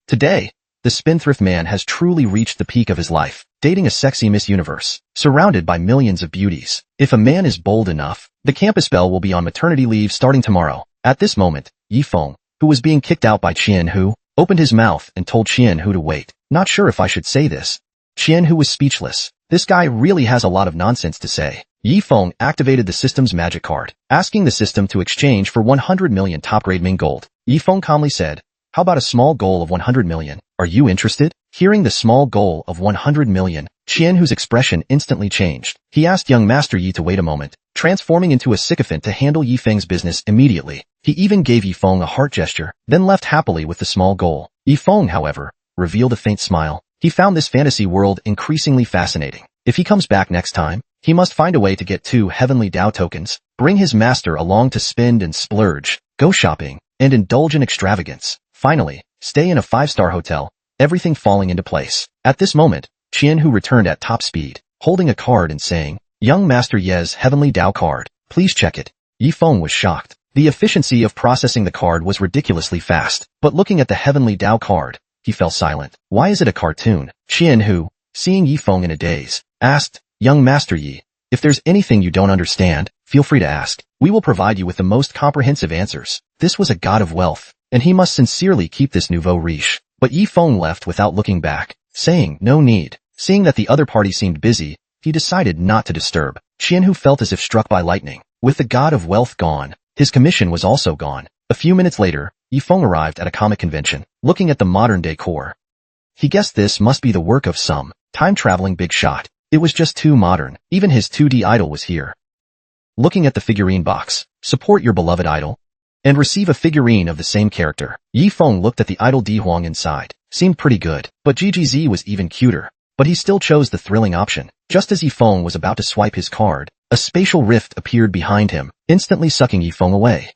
Today, the spendthrift man has truly reached the peak of his life, dating a sexy Miss Universe, surrounded by millions of beauties. If a man is bold enough, the campus belle will be on maternity leave starting tomorrow. At this moment, Yifeng, who was being kicked out by Qianhu, opened his mouth and told Qianhu to wait. Not sure if I should say this. Qianhu was speechless. This guy really has a lot of nonsense to say. Yifeng activated the system's magic card, asking the system to exchange for 100 million top-grade Ming gold. Yifeng calmly said, "How about a small goal of 100 million? Are you interested?" Hearing the small goal of 100 million, Qianhu's expression instantly changed. He asked young Master Yi to wait a moment, transforming into a sycophant to handle Yifeng's business immediately. He even gave Yifeng a heart gesture, then left happily with the small goal. Yifeng, however, revealed a faint smile. He found this fantasy world increasingly fascinating. If he comes back next time, he must find a way to get 2 heavenly Dao tokens, bring his master along to spend and splurge, go shopping, and indulge in extravagance. Finally, stay in a 5-star hotel, everything falling into place. At this moment, Qianhu returned at top speed, holding a card and saying, "Young Master Ye's heavenly Dao card, please check it." Yifeng was shocked. The efficiency of processing the card was ridiculously fast, but looking at the heavenly Dao card, he fell silent. Why is it a cartoon? Qianhu, seeing Yifeng in a daze, asked, "Young Master Yi, if there's anything you don't understand, feel free to ask. We will provide you with the most comprehensive answers." This was a god of wealth, and he must sincerely keep this nouveau riche. But Yifeng left without looking back, saying, "No need." Seeing that the other party seemed busy, he decided not to disturb. Qianhu felt as if struck by lightning. With the god of wealth gone, his commission was also gone. A few minutes later, Yifeng arrived at a comic convention, looking at the modern decor. He guessed this must be the work of some time-traveling big shot. It was just too modern. Even his 2D idol was here. Looking at the figurine box, support your beloved idol, and receive a figurine of the same character. Yifeng looked at the idol Dihuang inside. Seemed pretty good, but GGZ was even cuter. But he still chose the thrilling option. Just as Yifeng was about to swipe his card, a spatial rift appeared behind him, instantly sucking Yifeng away.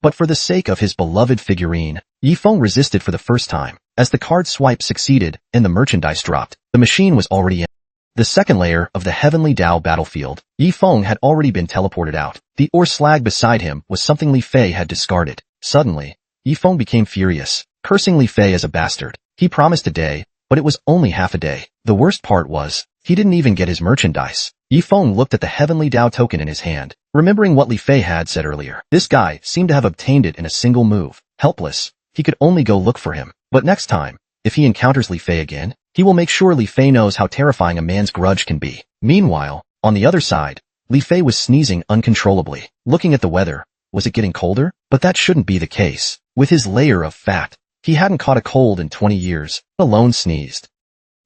But for the sake of his beloved figurine, Yifeng resisted for the first time. As the card swipe succeeded and the merchandise dropped, the machine was already in the second layer of the Heavenly Dao battlefield. Yifeng had already been teleported out. The ore slag beside him was something Li Fei had discarded. Suddenly, Yifeng became furious, cursing Li Fei as a bastard. He promised a day, but it was only half a day. The worst part was, he didn't even get his merchandise. Yifeng looked at the Heavenly Dao token in his hand, remembering what Li Fei had said earlier. This guy seemed to have obtained it in a single move. Helpless, he could only go look for him. But next time, if he encounters Li Fei again, he will make sure Li Fei knows how terrifying a man's grudge can be. Meanwhile, on the other side, Li Fei was sneezing uncontrollably. Looking at the weather, was it getting colder? But that shouldn't be the case. With his layer of fat, he hadn't caught a cold in 20 years, alone sneezed.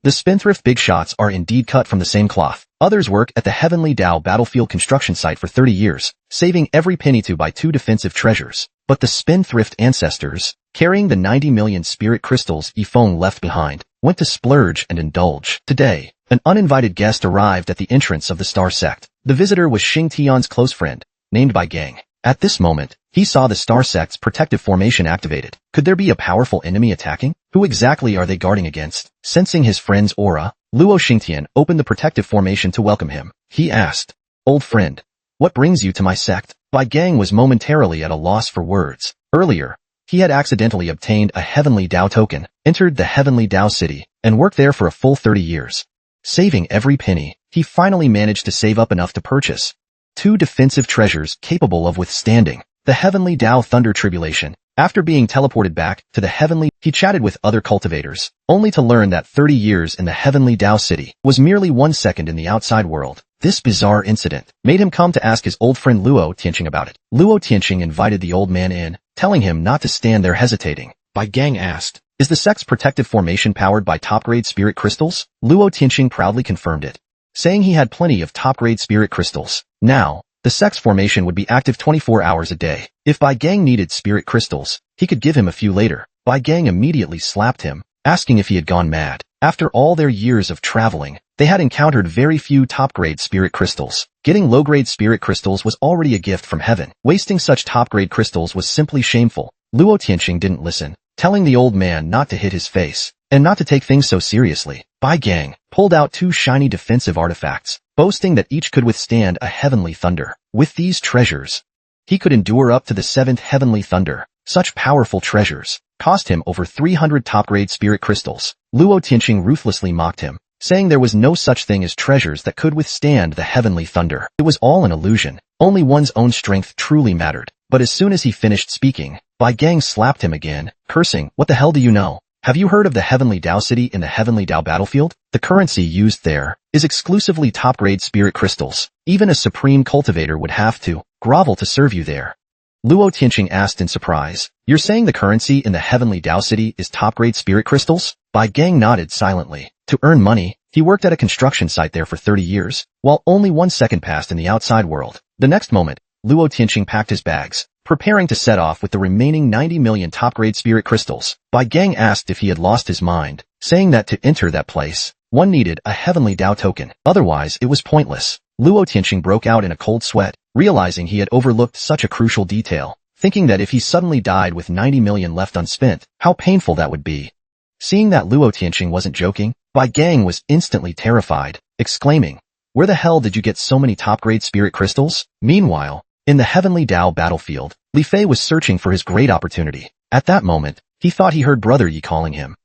The spendthrift big shots are indeed cut from the same cloth. Others work at the Heavenly Dao battlefield construction site for 30 years, saving every penny to buy 2 defensive treasures. But the spendthrift ancestors, carrying the 90 million spirit crystals Yifeng left behind, went to splurge and indulge. Today, an uninvited guest arrived at the entrance of the Star Sect. The visitor was Xing Tian's close friend, named by Gang. At this moment, he saw the Star Sect's protective formation activated. Could there be a powerful enemy attacking? Who exactly are they guarding against? Sensing his friend's aura, Luo Xingtian opened the protective formation to welcome him. He asked, "Old friend, what brings you to my sect?" Bai Gang was momentarily at a loss for words. Earlier, he had accidentally obtained a Heavenly Dao token, entered the Heavenly Dao city, and worked there for a full 30 years. Saving every penny, he finally managed to save up enough to purchase 2 defensive treasures capable of withstanding the Heavenly Dao Thunder Tribulation. After being teleported back to the Heavenly, he chatted with other cultivators, only to learn that 30 years in the Heavenly Dao city was merely 1 second in the outside world. This bizarre incident made him come to ask his old friend Luo Tianqing about it. Luo Tianqing invited the old man in, telling him not to stand there hesitating. Bai Gang asked, "Is the sect's protective formation powered by top-grade spirit crystals?" Luo Tianqing proudly confirmed it, saying he had plenty of top-grade spirit crystals. Now, the sect's formation would be active 24 hours a day. If Bai Gang needed spirit crystals, he could give him a few later. Bai Gang immediately slapped him, asking if he had gone mad. After all their years of traveling, they had encountered very few top-grade spirit crystals. Getting low-grade spirit crystals was already a gift from heaven. Wasting such top-grade crystals was simply shameful. Luo Tianqing didn't listen, telling the old man not to hit his face, and not to take things so seriously. Bai Gang pulled out 2 shiny defensive artifacts, boasting that each could withstand a heavenly thunder. With these treasures, he could endure up to the 7th heavenly thunder. Such powerful treasures cost him over 300 top-grade spirit crystals. Luo Tianqing ruthlessly mocked him, saying there was no such thing as treasures that could withstand the heavenly thunder. It was all an illusion. Only one's own strength truly mattered. But as soon as he finished speaking, Bai Gang slapped him again, cursing, "What the hell do you know? Have you heard of the Heavenly Dao City in the Heavenly Dao battlefield? The currency used there is exclusively top-grade spirit crystals. Even a supreme cultivator would have to grovel to serve you there." Luo Tianqing asked in surprise, "You're saying the currency in the Heavenly Dao City is top-grade spirit crystals?" Bai Gang nodded silently. To earn money, he worked at a construction site there for 30 years, while only 1 second passed in the outside world. The next moment, Luo Tianqing packed his bags, preparing to set off with the remaining 90 million top-grade spirit crystals. Bai Gang asked if he had lost his mind, saying that to enter that place, one needed a Heavenly Dao token. Otherwise, it was pointless. Luo Tianqing broke out in a cold sweat, realizing he had overlooked such a crucial detail, thinking that if he suddenly died with 90 million left unspent, how painful that would be. Seeing that Luo Tianqing wasn't joking, Bai Gang was instantly terrified, exclaiming, "Where the hell did you get so many top-grade spirit crystals?" Meanwhile, in the Heavenly Dao battlefield, Li Fei was searching for his great opportunity. At that moment, he thought he heard Brother Yi calling him.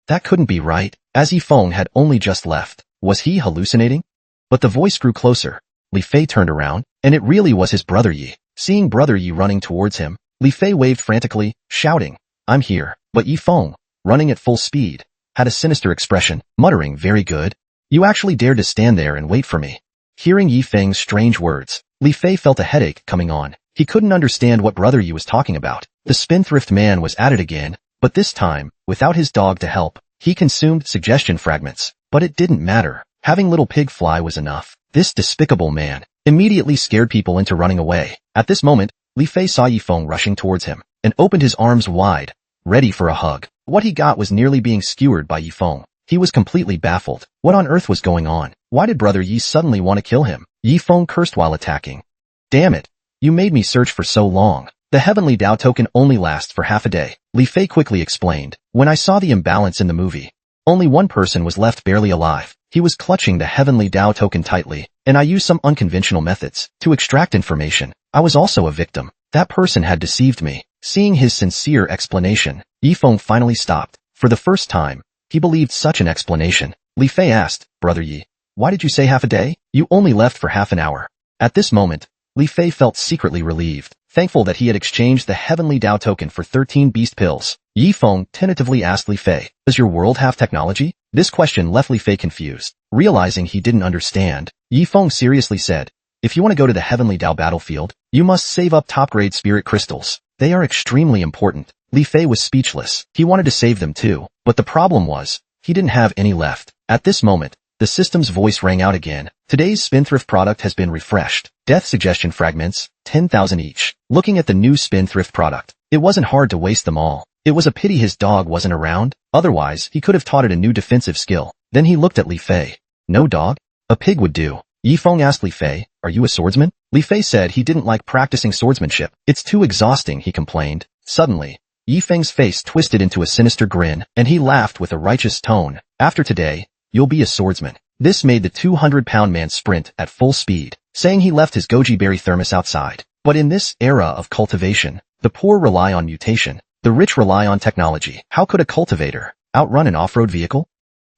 That couldn't be right, as Yi Feng had only just left. Was he hallucinating? But the voice grew closer. Li Fei turned around, and it really was his Brother Yi. Seeing Brother Yi running towards him, Li Fei waved frantically, shouting, "I'm here." But Yi Feng, running at full speed, had a sinister expression, muttering, "Very good. You actually dared to stand there and wait for me." Hearing Yi Feng's strange words, Li Fei felt a headache coming on. He couldn't understand what Brother Yi was talking about. The spendthrift man was at it again, but this time, without his dog to help, he consumed suggestion fragments. But it didn't matter. Having little pig fly was enough. This despicable man immediately scared people into running away. At this moment, Li Fei saw Yi Feng rushing towards him, and opened his arms wide, ready for a hug. What he got was nearly being skewered by Yi Feng. He was completely baffled. What on earth was going on? Why did Brother Yi suddenly want to kill him? Yi Feng cursed while attacking. "Damn it! You made me search for so long. The Heavenly Dao token only lasts for half a day," Li Fei quickly explained. "When I saw the imbalance in the movie, only one person was left barely alive. He was clutching the Heavenly Dao token tightly, and I used some unconventional methods to extract information. I was also a victim. That person had deceived me." Seeing his sincere explanation, Yi Feng finally stopped. For the first time, he believed such an explanation. Li Fei asked, "Brother Yi, why did you say half a day? You only left for half an hour." At this moment, Li Fei felt secretly relieved, thankful that he had exchanged the Heavenly Dao token for 13 beast pills. Yi Feng tentatively asked Li Fei, "Does your world have technology?" This question left Li Fei confused. Realizing he didn't understand, Yi Feng seriously said, "If you want to go to the Heavenly Dao battlefield, you must save up top-grade spirit crystals. They are extremely important." Li Fei was speechless. He wanted to save them too, but the problem was, he didn't have any left. At this moment, the system's voice rang out again. "Today's spendthrift product has been refreshed. Death suggestion fragments, 10,000 each." Looking at the new spendthrift product, it wasn't hard to waste them all. It was a pity his dog wasn't around, otherwise he could have taught it a new defensive skill. Then he looked at Li Fei. "No dog? A pig would do." Yi Feng asked Li Fei, "Are you a swordsman?" Li Fei said he didn't like practicing swordsmanship. "It's too exhausting," he complained. Suddenly, Yi Feng's face twisted into a sinister grin, and he laughed with a righteous tone. "After today, you'll be a swordsman." This made the 200-pound man sprint at full speed, saying he left his goji berry thermos outside. But in this era of cultivation, the poor rely on mutation, the rich rely on technology. How could a cultivator outrun an off-road vehicle?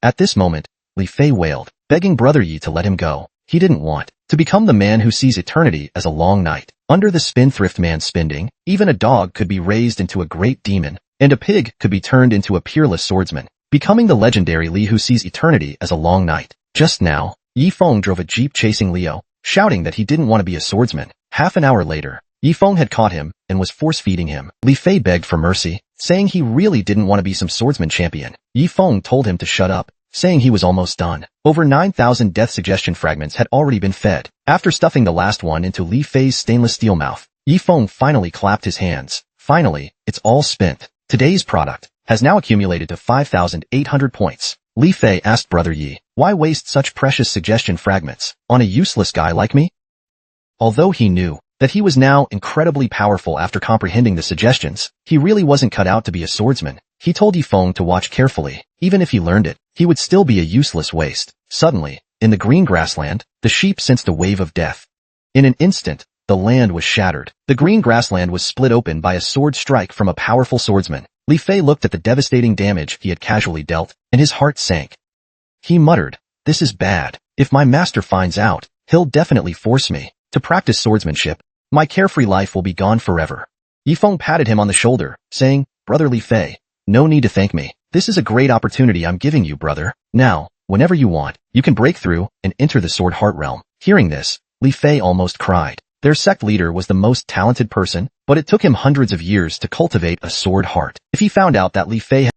At this moment, Li Fei wailed, begging Brother Yi to let him go. He didn't want to become the man who sees eternity as a long night. Under the spendthrift man's spending, even a dog could be raised into a great demon, and a pig could be turned into a peerless swordsman, becoming the legendary Li who sees eternity as a long night. Just now, Yi Feng drove a jeep chasing Leo, shouting that he didn't want to be a swordsman. Half an hour later, Yi Feng had caught him and was force-feeding him. Li Fei begged for mercy, saying he really didn't want to be some swordsman champion. Yi Feng told him to shut up, saying he was almost done. Over 9,000 death suggestion fragments had already been fed. After stuffing the last one into Li Fei's stainless steel mouth, Yi Feng finally clapped his hands. Finally, it's all spent. Today's product has now accumulated to 5,800 points. Li Fei asked Brother Yi, "Why waste such precious suggestion fragments on a useless guy like me?" Although he knew that he was now incredibly powerful after comprehending the suggestions, he really wasn't cut out to be a swordsman. He told Yi Feng to watch carefully. Even if he learned it, he would still be a useless waste. Suddenly, in the green grassland, the sheep sensed a wave of death. In an instant, the land was shattered. The green grassland was split open by a sword strike from a powerful swordsman. Li Fei looked at the devastating damage he had casually dealt, and his heart sank. He muttered, "This is bad. If my master finds out, he'll definitely force me to practice swordsmanship. My carefree life will be gone forever." Yifeng patted him on the shoulder, saying, "Brother Li Fei, no need to thank me. This is a great opportunity I'm giving you, brother. Now, whenever you want, you can break through and enter the Sword Heart realm." Hearing this, Li Fei almost cried. Their sect leader was the most talented person, but it took him hundreds of years to cultivate a sword heart. If he found out that Li Fei had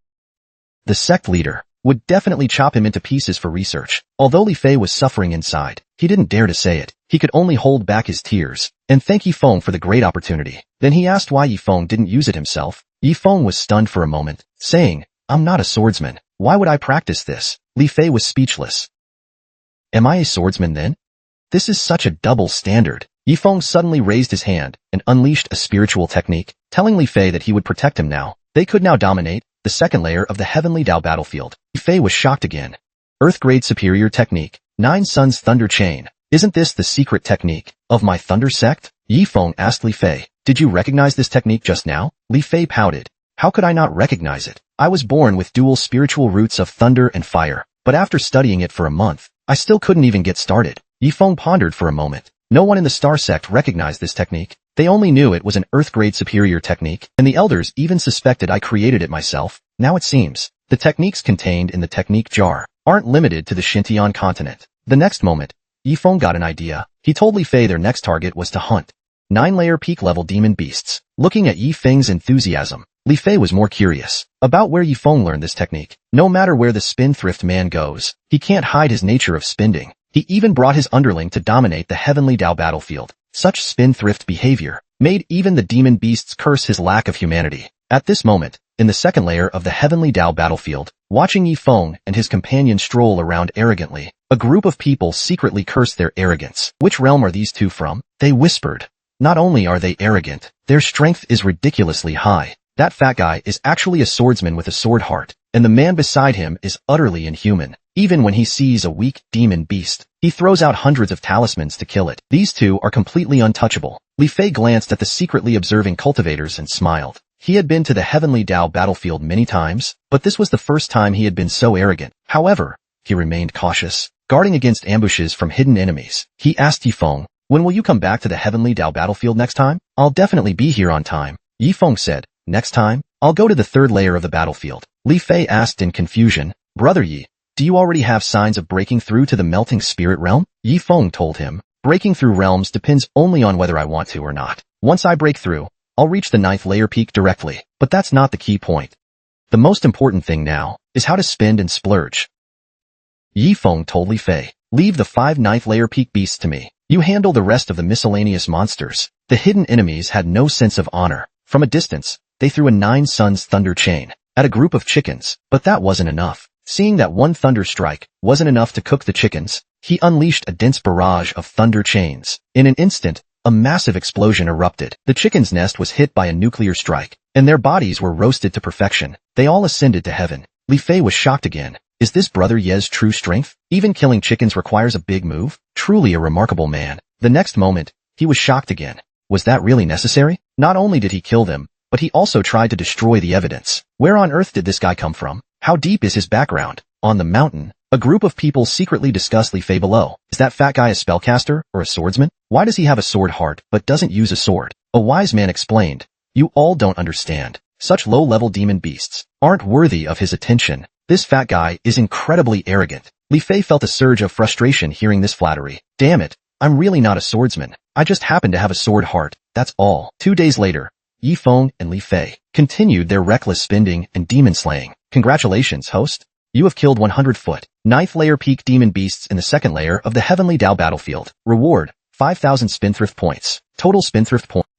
the sect leader would definitely chop him into pieces for research. Although Li Fei was suffering inside, he didn't dare to say it. He could only hold back his tears and thank Yifeng for the great opportunity. Then he asked why Yifeng didn't use it himself. Yifeng was stunned for a moment, saying, "I'm not a swordsman. Why would I practice this?" Li Fei was speechless. "Am I a swordsman then? This is such a double standard." Yifeng suddenly raised his hand and unleashed a spiritual technique, telling Li Fei that he would protect him now. They could now dominate the second layer of the Heavenly Dao battlefield. Li Fei was shocked again. Earth-grade superior technique, 9 Suns Thunder Chain. Isn't this the secret technique of my Thunder sect? Yifeng asked Li Fei. "Did you recognize this technique just now?" Li Fei pouted. "How could I not recognize it? I was born with dual spiritual roots of thunder and fire, but after studying it for a month, I still couldn't even get started." Yifeng pondered for a moment. No one in the Star Sect recognized this technique. They only knew it was an Earth-grade superior technique, and the elders even suspected I created it myself. Now it seems, the techniques contained in the technique jar aren't limited to the Xintian continent. The next moment, Yifeng got an idea. He told Li Fei their next target was to hunt 9-layer peak-level demon beasts. Looking at Yifeng's enthusiasm, Li Fei was more curious about where Yifeng learned this technique. No matter where the spendthrift man goes, he can't hide his nature of spending. He even brought his underling to dominate the Heavenly Dao battlefield. Such spendthrift behavior made even the demon beasts curse his lack of humanity. At this moment, in the second layer of the Heavenly Dao battlefield, watching Yifeng and his companion stroll around arrogantly, a group of people secretly cursed their arrogance. "Which realm are these two from?" they whispered. "Not only are they arrogant, their strength is ridiculously high. That fat guy is actually a swordsman with a sword heart, and the man beside him is utterly inhuman. Even when he sees a weak demon beast, he throws out hundreds of talismans to kill it. These two are completely untouchable." Li Fei glanced at the secretly observing cultivators and smiled. He had been to the Heavenly Dao battlefield many times, but this was the first time he had been so arrogant. However, he remained cautious, guarding against ambushes from hidden enemies. He asked Yifeng, "When will you come back to the Heavenly Dao battlefield next time?" "I'll definitely be here on time." Yifeng said. "Next time, I'll go to the third layer of the battlefield." Li Fei asked in confusion, "Brother Yi, do you already have signs of breaking through to the melting spirit realm?" Yifeng told him, "Breaking through realms depends only on whether I want to or not. Once I break through, I'll reach the 9th layer peak directly, but that's not the key point. The most important thing now is how to spend and splurge." Yifeng told Li Fei, "Leave the 5 9th layer peak beasts to me. You handle the rest of the miscellaneous monsters." The hidden enemies had no sense of honor. From a distance, they threw a 9 Suns Thunder Chain at a group of chickens, but that wasn't enough. Seeing that one thunder strike wasn't enough to cook the chickens, he unleashed a dense barrage of thunder chains. In an instant, a massive explosion erupted. The chicken's nest was hit by a nuclear strike, and their bodies were roasted to perfection. They all ascended to heaven. Li Fei was shocked again. Is this Brother Ye's true strength? Even killing chickens requires a big move? Truly a remarkable man. The next moment, he was shocked again. Was that really necessary? Not only did he kill them, but he also tried to destroy the evidence. Where on earth did this guy come from? How deep is his background? On the mountain, a group of people secretly discussed Li Fei below. Is that fat guy a spellcaster or a swordsman? Why does he have a sword heart but doesn't use a sword? A wise man explained. You all don't understand. Such low-level demon beasts aren't worthy of his attention. This fat guy is incredibly arrogant. Li Fei felt a surge of frustration hearing this flattery. Damn it, I'm really not a swordsman. I just happen to have a sword heart, that's all. 2 days later, Yifeng and Li Fei continued their reckless spending and demon slaying. Congratulations, host. You have killed 100-foot, 9th layer peak demon beasts in the second layer of the Heavenly Dao battlefield. Reward, 5,000 spendthrift points. Total spendthrift points.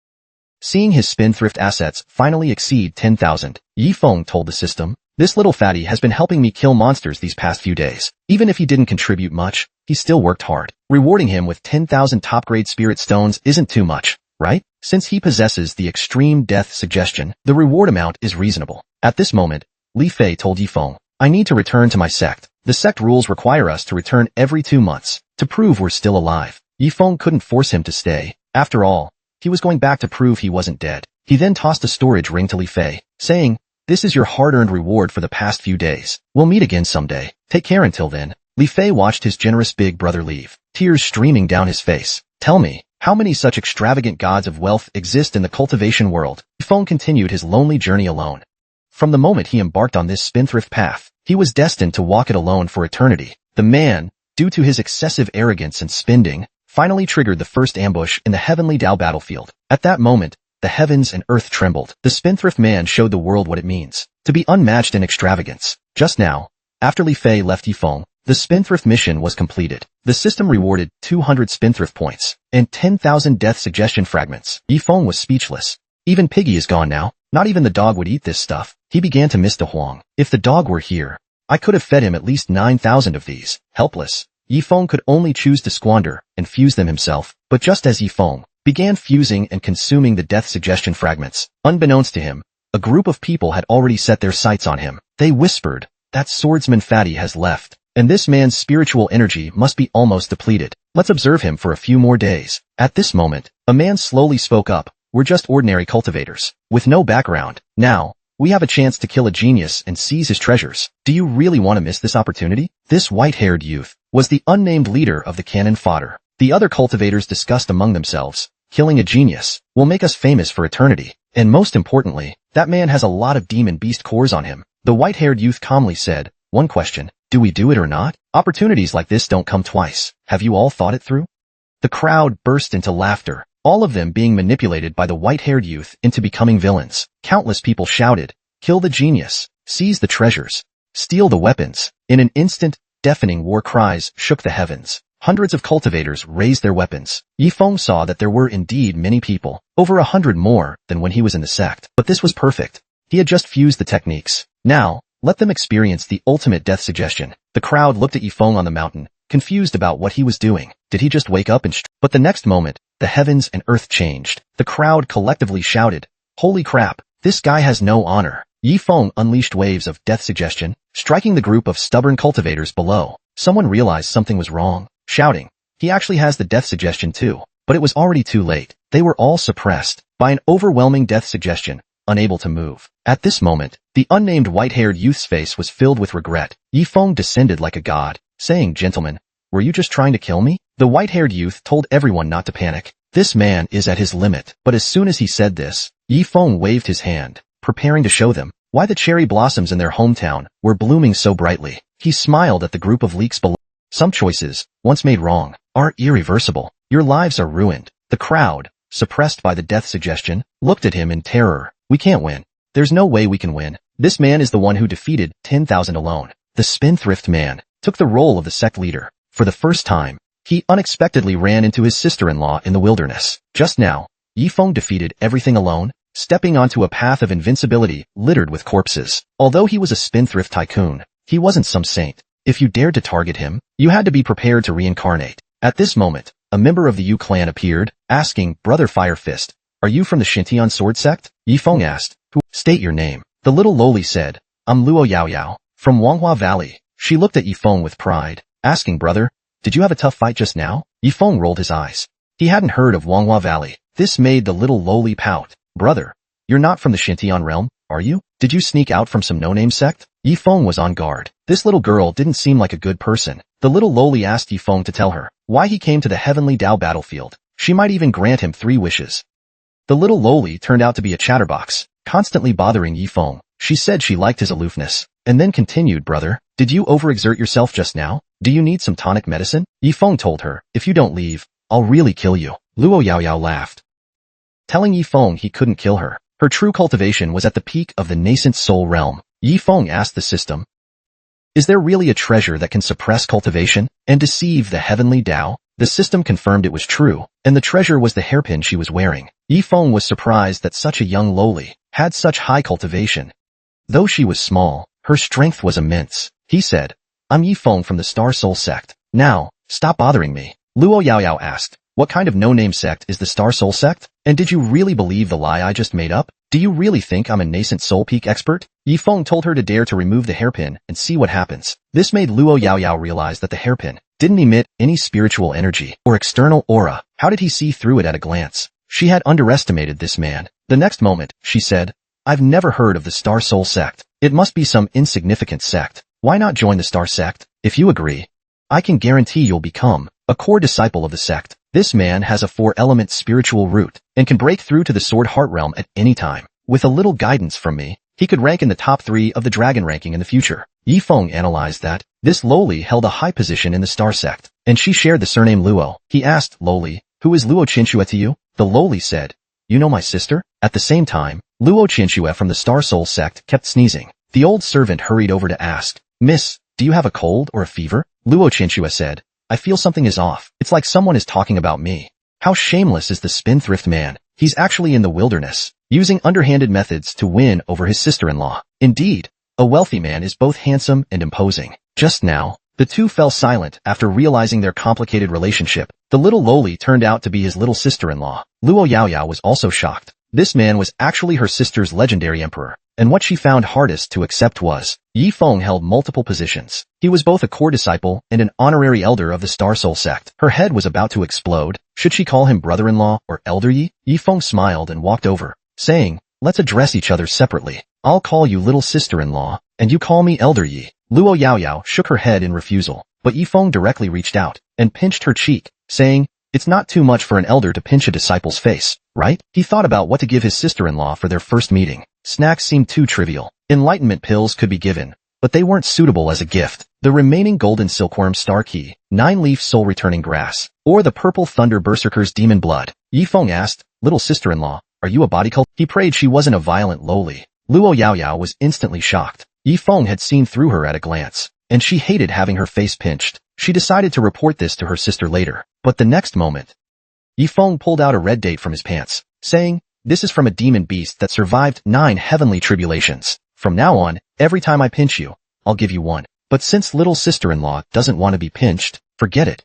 Seeing his spendthrift assets finally exceed 10,000, Yifeng told the system, this little fatty has been helping me kill monsters these past few days. Even if he didn't contribute much, he still worked hard. Rewarding him with 10,000 top-grade spirit stones isn't too much, right? Since he possesses the extreme death suggestion, the reward amount is reasonable. At this moment, Li Fei told Yifeng, I need to return to my sect. The sect rules require us to return every 2 months to prove we're still alive. Yifeng couldn't force him to stay. After all, he was going back to prove he wasn't dead. He then tossed a storage ring to Li Fei, saying, This is your hard-earned reward for the past few days. We'll meet again someday. Take care until then. Li Fei watched his generous big brother leave, tears streaming down his face. Tell me, how many such extravagant gods of wealth exist in the cultivation world? Yifeng continued his lonely journey alone. From the moment he embarked on this spendthrift path, he was destined to walk it alone for eternity. The man, due to his excessive arrogance and spending, finally triggered the first ambush in the heavenly Dao battlefield. At that moment, the heavens and earth trembled. The spendthrift man showed the world what it means to be unmatched in extravagance. Just now, after Li Fei left Yifeng, the spendthrift mission was completed. The system rewarded 200 spendthrift points and 10,000 death suggestion fragments. Yifeng was speechless. Even Piggy is gone now. Not even the dog would eat this stuff. He began to miss the Huang. If the dog were here, I could have fed him at least 9,000 of these. Helpless, Yifeng could only choose to squander and fuse them himself. But just as Yifeng began fusing and consuming the death suggestion fragments, unbeknownst to him, a group of people had already set their sights on him. They whispered, "That swordsman Fatty has left, and this man's spiritual energy must be almost depleted. Let's observe him for a few more days." At this moment, a man slowly spoke up. "We're just ordinary cultivators, with no background. Now, we have a chance to kill a genius and seize his treasures. Do you really want to miss this opportunity?" This white-haired youth was the unnamed leader of the cannon fodder. The other cultivators discussed among themselves, "Killing a genius will make us famous for eternity. And most importantly, that man has a lot of demon beast cores on him." The white-haired youth calmly said, "One question, do we do it or not? Opportunities like this don't come twice. Have you all thought it through?" The crowd burst into laughter, all of them being manipulated by the white-haired youth into becoming villains. Countless people shouted, "Kill the genius, seize the treasures, steal the weapons." In an instant, deafening war cries shook the heavens. Hundreds of cultivators raised their weapons. Yifeng saw that there were indeed many people, over 100 more than when he was in the sect. But this was perfect. He had just fused the techniques. Now, let them experience the ultimate death suggestion. The crowd looked at Yifeng on the mountain, confused about what he was doing. Did he just wake up and But the next moment, the heavens and earth changed. The crowd collectively shouted, "Holy crap, this guy has no honor." Yifeng unleashed waves of death suggestion, striking the group of stubborn cultivators below. Someone realized something was wrong, shouting, "He actually has the death suggestion too." But it was already too late. They were all suppressed by an overwhelming death suggestion, unable to move. At this moment, the unnamed white-haired youth's face was filled with regret. Yifeng descended like a god, saying, "Gentlemen, were you just trying to kill me?" The white-haired youth told everyone not to panic. This man is at his limit. But as soon as he said this, Yifeng waved his hand, preparing to show them why the cherry blossoms in their hometown were blooming so brightly. He smiled at the group of leaks below. "Some choices, once made wrong, are irreversible. Your lives are ruined." The crowd, suppressed by the death suggestion, looked at him in terror. "We can't win. There's no way we can win. This man is the one who defeated 10,000 alone." The spendthrift man took the role of the sect leader. For the first time, he unexpectedly ran into his sister-in-law in the wilderness. Just now, Yifeng defeated everything alone, stepping onto a path of invincibility littered with corpses. Although he was a spendthrift tycoon, he wasn't some saint. If you dared to target him, you had to be prepared to reincarnate. At this moment, a member of the Yu clan appeared, asking, "Brother Fire Fist, are you from the Xintian sword sect?" Yifeng asked, "Who? State your name." The little lowly said, "I'm Luo Yao Yao, from Manhwa Valley." She looked at Yifeng with pride, asking, "Brother, did you have a tough fight just now?" Yifeng rolled his eyes. He hadn't heard of Manhwa Valley. This made the little lowly pout. "Brother, you're not from the Xintian realm, are you? Did you sneak out from some no-name sect?" Yifeng was on guard. This little girl didn't seem like a good person. The little lowly asked Yifeng to tell her why he came to the heavenly Dao battlefield. She might even grant him 3 wishes. The little lowly turned out to be a chatterbox, constantly bothering Yifeng. She said she liked his aloofness, and then continued, "Brother, did you overexert yourself just now? Do you need some tonic medicine?" Yifeng told her, "If you don't leave, I'll really kill you." Luo Yao Yao laughed, telling Yifeng he couldn't kill her. Her true cultivation was at the peak of the nascent soul realm. Yifeng asked the system, "Is there really a treasure that can suppress cultivation and deceive the heavenly Dao?" The system confirmed it was true, and the treasure was the hairpin she was wearing. Yifeng was surprised that such a young lowly had such high cultivation. Though she was small, her strength was immense. He said, "I'm Yifeng from the Star Soul sect. Now, stop bothering me." Luo Yao Yao asked, "What kind of no-name sect is the Star Soul sect? And did you really believe the lie I just made up? Do you really think I'm a nascent soul peak expert?" Yifeng told her to dare to remove the hairpin and see what happens. This made Luo Yao Yao realize that the hairpin didn't emit any spiritual energy or external aura. How did he see through it at a glance? She had underestimated this man. The next moment, she said, I've never heard of the Star Soul sect. It must be some insignificant sect. Why not join the Star sect? If you agree, I can guarantee you'll become a core disciple of the sect. This man has a 4-element spiritual root and can break through to the Sword Heart realm at any time. With a little guidance from me, he could rank in the top 3 of the dragon ranking in the future. Yifeng analyzed that this lowly held a high position in the Star sect, and she shared the surname Luo. He asked, lowly, who is Luo Qinshue to you? The lowly said, you know my sister? At the same time, Luo Qinshue from the Star Soul sect kept sneezing. The old servant hurried over to ask, Miss, do you have a cold or a fever? Luo Qinshue said, I feel something is off. It's like someone is talking about me. How shameless is the spendthrift man. He's actually in the wilderness, using underhanded methods to win over his sister-in-law. Indeed, a wealthy man is both handsome and imposing. Just now, the two fell silent after realizing their complicated relationship. The little lowly turned out to be his little sister-in-law. Luo Yaoyao was also shocked. This man was actually her sister's legendary emperor, and what she found hardest to accept was, Yifeng held multiple positions. He was both a core disciple and an honorary elder of the Star Soul sect. Her head was about to explode. Should she call him brother-in-law or elder Yi? Yifeng smiled and walked over, saying, let's address each other separately. I'll call you little sister-in-law, and you call me elder Yi. Luo Yaoyao shook her head in refusal, but Yifeng directly reached out and pinched her cheek, saying, it's not too much for an elder to pinch a disciple's face, right? He thought about what to give his sister-in-law for their first meeting. Snacks seemed too trivial. Enlightenment pills could be given, but they weren't suitable as a gift. The remaining golden silkworm star key, 9-leaf soul returning grass, or the purple thunder berserker's demon blood. Yifeng asked, little sister-in-law, are you a body cult? He prayed she wasn't a violent lowly. Luo Yaoyao was instantly shocked. Yifeng had seen through her at a glance, and she hated having her face pinched. She decided to report this to her sister later, but the next moment, Yifeng pulled out a red date from his pants, saying, this is from a demon beast that survived 9 heavenly tribulations. From now on, every time I pinch you, I'll give you one. But since little sister-in-law doesn't want to be pinched, forget it.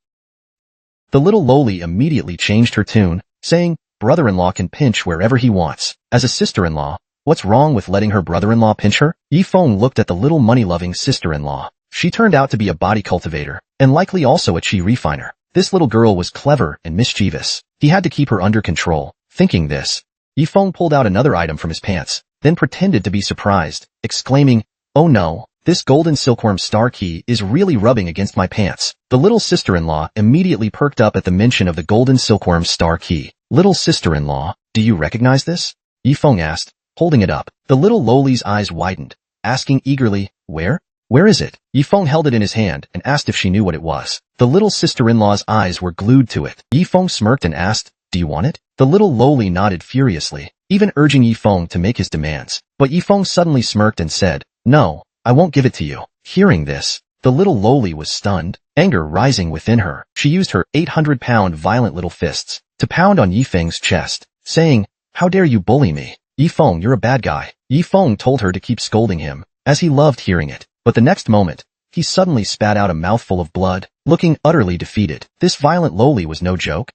The little lowly immediately changed her tune, saying, brother-in-law can pinch wherever he wants. As a sister-in-law, what's wrong with letting her brother-in-law pinch her? Yifeng looked at the little money-loving sister-in-law. She turned out to be a body cultivator, and likely also a chi refiner. This little girl was clever and mischievous. He had to keep her under control. Thinking this, Yifeng pulled out another item from his pants, then pretended to be surprised, exclaiming, oh no, this golden silkworm star key is really rubbing against my pants. The little sister-in-law immediately perked up at the mention of the golden silkworm star key. Little sister-in-law, do you recognize this? Yifeng asked, holding it up. The little lowly's eyes widened, asking eagerly, Where is it? Yifeng held it in his hand and asked if she knew what it was. The little sister-in-law's eyes were glued to it. Yifeng smirked and asked, do you want it? The little lowly nodded furiously, even urging Yifeng to make his demands. But Yifeng suddenly smirked and said, no, I won't give it to you. Hearing this, the little lowly was stunned, anger rising within her. She used her 800-pound violent little fists to pound on Yifeng's chest, saying, how dare you bully me? Yifeng, you're a bad guy. Yifeng told her to keep scolding him, as he loved hearing it. But the next moment, he suddenly spat out a mouthful of blood, looking utterly defeated. This violent lowly was no joke.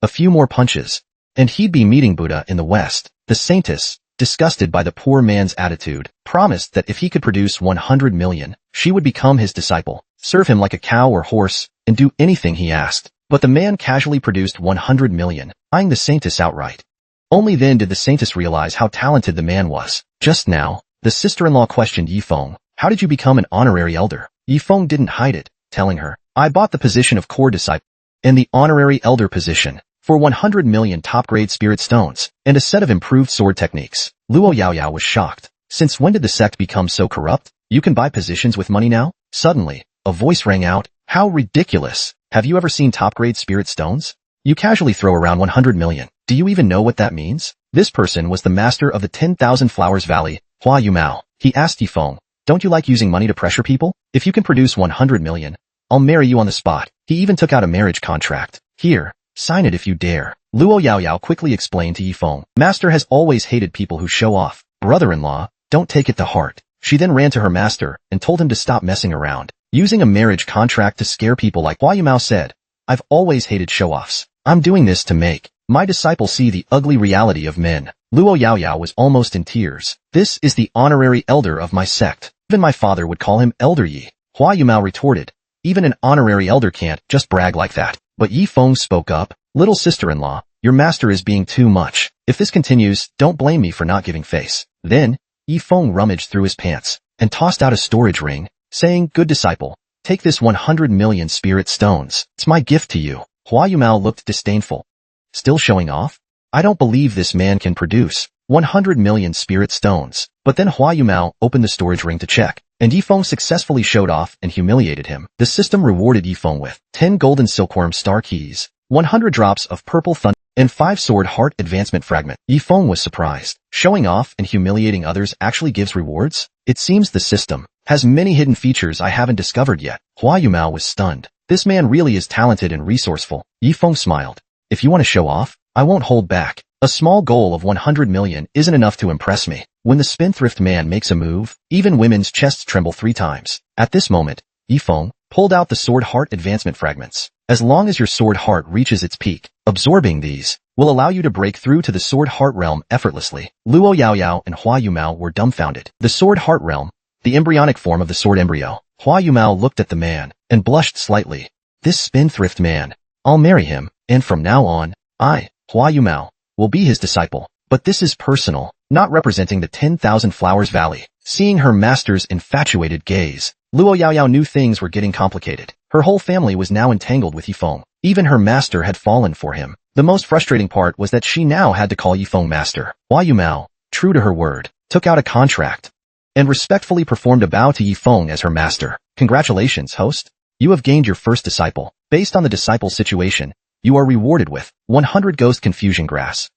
A few more punches, and he'd be meeting Buddha in the West. The saintess, disgusted by the poor man's attitude, promised that if he could produce 100 million, she would become his disciple, serve him like a cow or horse, and do anything he asked. But the man casually produced 100 million, eyeing the saintess outright. Only then did the saintess realize how talented the man was. Just now, the sister-in-law questioned Yifeng, how did you become an honorary elder? Yifeng didn't hide it, telling her, I bought the position of core disciple and the honorary elder position for 100 million top-grade spirit stones and a set of improved sword techniques. Luo Yaoyao was shocked. Since when did the sect become so corrupt? You can buy positions with money now? Suddenly, a voice rang out, how ridiculous! Have you ever seen top-grade spirit stones? You casually throw around 100 million. Do you even know what that means? This person was the master of the 10,000 Flowers Valley, Hua Yumao. He asked Yifeng, don't you like using money to pressure people? If you can produce 100 million, I'll marry you on the spot. He even took out a marriage contract. Here, sign it if you dare. Luo Yaoyao quickly explained to Yifeng, master has always hated people who show off. Brother-in-law, don't take it to heart. She then ran to her master and told him to stop messing around, using a marriage contract to scare people like Hua Yumao said. I've always hated show-offs. I'm doing this to make my disciples see the ugly reality of men. Luo Yaoyao was almost in tears. This is the honorary elder of my sect. Even my father would call him Elder Yi. Hua Yumao retorted, even an honorary elder can't just brag like that. But Yifeng spoke up, little sister-in-law, your master is being too much. If this continues, don't blame me for not giving face. Then, Yifeng rummaged through his pants and tossed out a storage ring, saying, "Good disciple, take this 100 million spirit stones. It's my gift to you." Hua Yumao looked disdainful. Still showing off? I don't believe this man can produce 100 million spirit stones. But then Hua Yumao opened the storage ring to check, and Yifeng successfully showed off and humiliated him. The system rewarded Yifeng with 10 golden silkworm star keys, 100 drops of purple thunder, and 5 sword heart advancement fragment. Yifeng was surprised. Showing off and humiliating others actually gives rewards? It seems the system has many hidden features I haven't discovered yet. Hua Yumao was stunned. This man really is talented and resourceful. Yifeng smiled. If you want to show off, I won't hold back. A small goal of 100 million isn't enough to impress me. When the spendthrift man makes a move, even women's chests tremble 3 times. At this moment, Yifeng pulled out the sword heart advancement fragments. As long as your sword heart reaches its peak, absorbing these will allow you to break through to the sword heart realm effortlessly. Luo Yaoyao and Hua Yumao were dumbfounded. The sword heart realm, the embryonic form of the sword embryo. Hua Yumao looked at the man and blushed slightly. This spendthrift man, I'll marry him, and from now on, I, Hua Yumao, will be his disciple. But this is personal, not representing the 10,000 Flowers Valley. Seeing her master's infatuated gaze, Luo Yaoyao knew things were getting complicated. Her whole family was now entangled with Yifeng. Even her master had fallen for him. The most frustrating part was that she now had to call Yifeng master. Hua Yumao, true to her word, took out a contract and respectfully performed a bow to Yifeng as her master. Congratulations, host. You have gained your first disciple. Based on the disciple's situation, you are rewarded with 100 ghost confusion grass,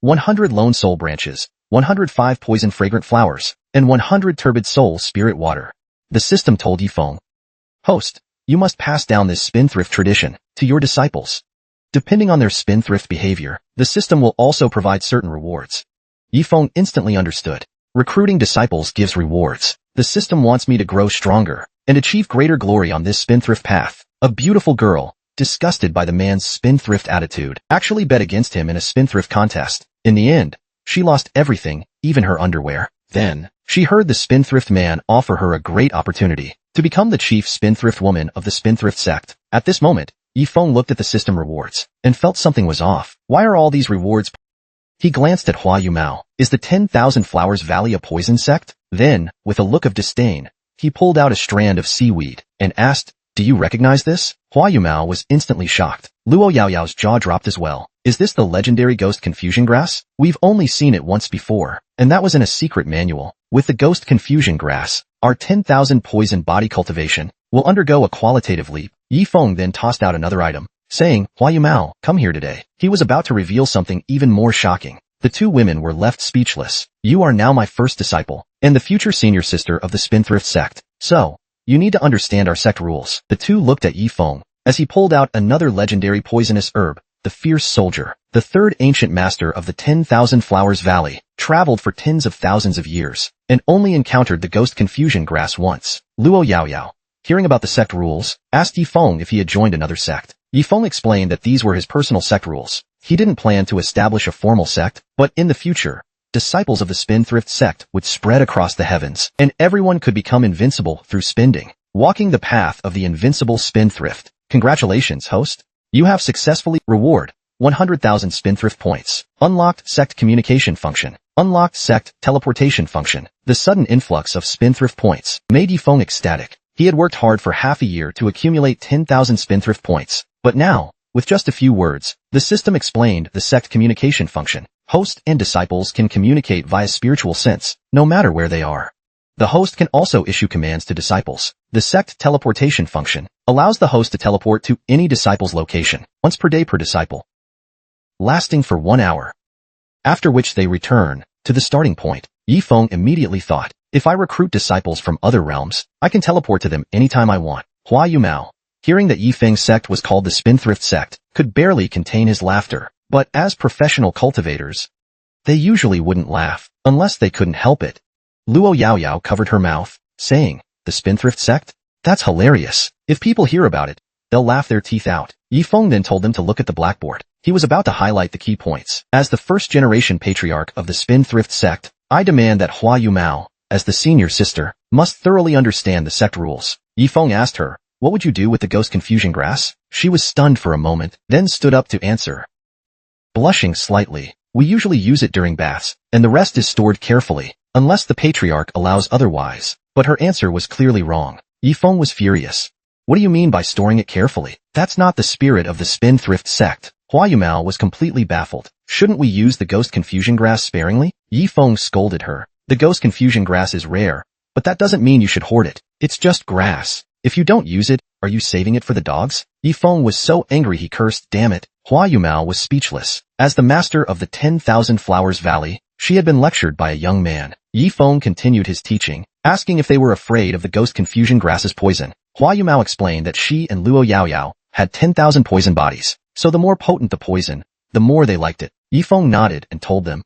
100 lone soul branches, 105 poison fragrant flowers, and 100 turbid soul spirit water. The system told Yifeng, host, you must pass down this spendthrift tradition to your disciples. Depending on their spendthrift behavior, the system will also provide certain rewards. Yifeng instantly understood. Recruiting disciples gives rewards. The system wants me to grow stronger and achieve greater glory on this spendthrift path. A beautiful girl, disgusted by the man's spendthrift attitude, actually bet against him in a spendthrift contest. In the end, she lost everything, even her underwear. Then, she heard the spendthrift man offer her a great opportunity to become the chief spendthrift woman of the spendthrift sect. At this moment, Yifeng looked at the system rewards and felt something was off. Why are all these rewards? He glanced at Hua Yumao. Is the 10,000 Flowers Valley a poison sect? Then, with a look of disdain, he pulled out a strand of seaweed and asked, do you recognize this? Hua Yumao was instantly shocked. Luo Yaoyao's jaw dropped as well. Is this the legendary ghost confusion grass? We've only seen it once before, and that was in a secret manual. With the ghost confusion grass, our 10,000 poison body cultivation will undergo a qualitative leap. Yifeng then tossed out another item, saying, Hua Yumao, come here today. He was about to reveal something even more shocking. The 2 women were left speechless. You are now my first disciple, and the future senior sister of the spendthrift sect. So, you need to understand our sect rules. The 2 looked at Yifeng as he pulled out another legendary poisonous herb, the Fierce Soldier. The 3rd ancient master of the 10,000 Flowers Valley traveled for tens of thousands of years and only encountered the ghost confusion grass once. Luo Yaoyao, hearing about the sect rules, asked Yifeng if he had joined another sect. Yifeng explained that these were his personal sect rules. He didn't plan to establish a formal sect, but in the future, disciples of the spendthrift sect would spread across the heavens, and everyone could become invincible through spending, walking the path of the invincible spendthrift. Congratulations, host. You have successfully reward 100,000 spendthrift points. Unlocked sect communication function. Unlocked sect teleportation function. The sudden influx of spendthrift points made Yifeng ecstatic. He had worked hard for half a year to accumulate 10,000 spendthrift points, but now, with just a few words, the system explained the sect communication function. Host and disciples can communicate via spiritual sense, no matter where they are. The host can also issue commands to disciples. The sect teleportation function allows the host to teleport to any disciple's location, once per day per disciple, lasting for 1 hour, after which they return to the starting point. Yifeng immediately thought, if I recruit disciples from other realms, I can teleport to them anytime I want. Hua Yumao, hearing that Yifeng's sect was called the Spendthrift sect, could barely contain his laughter. But as professional cultivators, they usually wouldn't laugh unless they couldn't help it. Luo Yaoyao covered her mouth, saying, the Spendthrift sect? That's hilarious. If people hear about it, they'll laugh their teeth out. Yifeng then told them to look at the blackboard. He was about to highlight the key points. As the first-generation patriarch of the Spendthrift sect, I demand that Hua Yumao, as the senior sister, must thoroughly understand the sect rules. Yifeng asked her, what would you do with the ghost confusion grass? She was stunned for a moment, then stood up to answer. Blushing slightly, We usually use it during baths, and the rest is stored carefully, unless the patriarch allows otherwise. But her answer was clearly wrong. Yifeng was furious. What do you mean by storing it carefully? That's not the spirit of the spendthrift sect. Hua Yumao was completely baffled. Shouldn't we use the ghost confusion grass sparingly? Yifeng scolded her. The ghost confusion grass is rare, but that doesn't mean you should hoard it. It's just grass. If you don't use it, are you saving it for the dogs? Yifeng was so angry he cursed, damn it. Hua Yumao was speechless. As the master of the 10,000 Flowers Valley, she had been lectured by a young man. Yifeng continued his teaching, asking if they were afraid of the ghost confusion grass's poison. Hua Yumao explained that she and Luo Yaoyao had 10,000 poison bodies, so the more potent the poison, the more they liked it. Yifeng nodded and told them,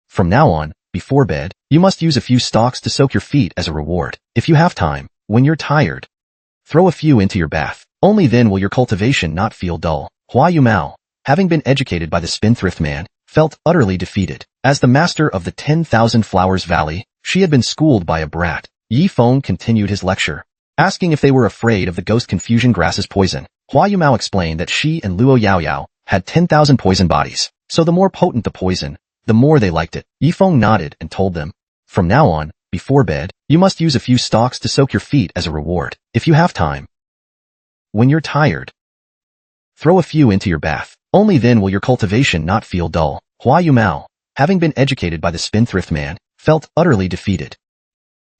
from now on, before bed, you must use a few stalks to soak your feet as a reward. If you have time, when you're tired, throw a few into your bath. Only then will your cultivation not feel dull. Hua Yumao, having been educated by the spendthrift man, felt utterly defeated. As the master of the 10,000 Flowers Valley, she had been schooled by a brat. Yifeng continued his lecture, asking if they were afraid of the ghost confusion grass's poison. Hua Yumao explained that she and Luo Yaoyao had 10,000 poison bodies, so the more potent the poison, the more they liked it. Yifeng nodded and told them, from now on, before bed, you must use a few stalks to soak your feet as a reward. If you have time, when you're tired, throw a few into your bath. Only then will your cultivation not feel dull. Hua Yumao, having been educated by the spendthrift man, felt utterly defeated.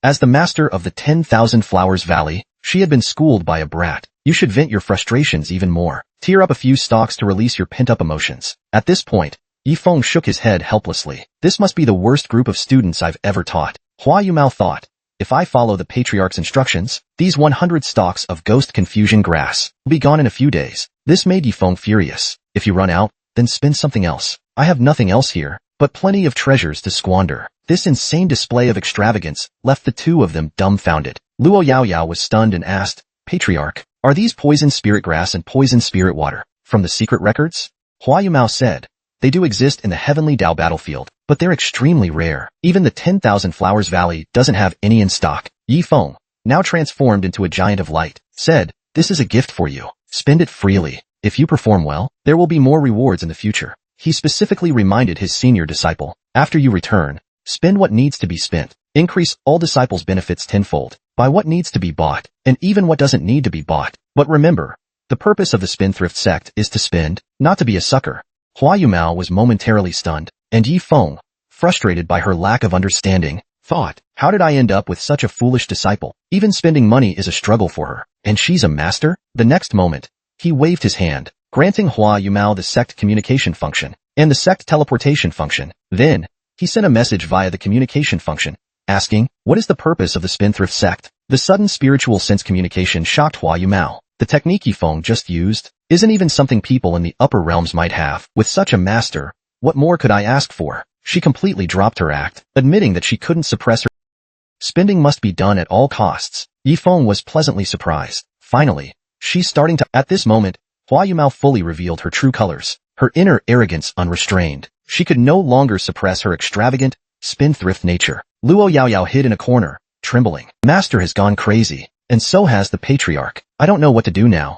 As the master of the 10,000 Flowers Valley, she had been schooled by a brat. You should vent your frustrations even more. Tear up a few stalks to release your pent-up emotions. At this point, Yifeng shook his head helplessly. This must be the worst group of students I've ever taught. Hua Yumao thought, if I follow the patriarch's instructions, these 100 stalks of ghost confusion grass will be gone in a few days. This made Yifeng furious. If you run out, then spend something else. I have nothing else here, but plenty of treasures to squander. This insane display of extravagance left the two of them dumbfounded. Luo Yaoyao was stunned and asked, Patriarch, are these poison spirit grass and poison spirit water from the secret records? Hua Yumao said, they do exist in the heavenly Dao battlefield, but they're extremely rare. Even the 10,000 Flowers Valley doesn't have any in stock. Yifeng, now transformed into a giant of light, said, this is a gift for you. Spend it freely. If you perform well, there will be more rewards in the future. He specifically reminded his senior disciple, after you return, spend what needs to be spent. Increase all disciples' benefits tenfold. Buy what needs to be bought, and even what doesn't need to be bought. But remember, the purpose of the spendthrift sect is to spend, not to be a sucker. Hua Yumao was momentarily stunned, and Yifeng, frustrated by her lack of understanding, thought, how did I end up with such a foolish disciple? Even spending money is a struggle for her, and she's a master? The next moment, he waved his hand, granting Hua Yumao the sect communication function, and the sect teleportation function. Then, he sent a message via the communication function, asking, what is the purpose of the spendthrift sect? The sudden spiritual sense communication shocked Hua Yumao. The technique Yifeng just used isn't even something people in the upper realms might have. With such a master, what more could I ask for? She completely dropped her act, admitting that she couldn't suppress her. Spending must be done at all costs. Yifeng was pleasantly surprised. Finally, she's starting to. At this moment, Hua Yumao fully revealed her true colors, her inner arrogance unrestrained. She could no longer suppress her extravagant, spendthrift nature. Luo Yaoyao hid in a corner, trembling. Master has gone crazy, and so has the patriarch. I don't know what to do now.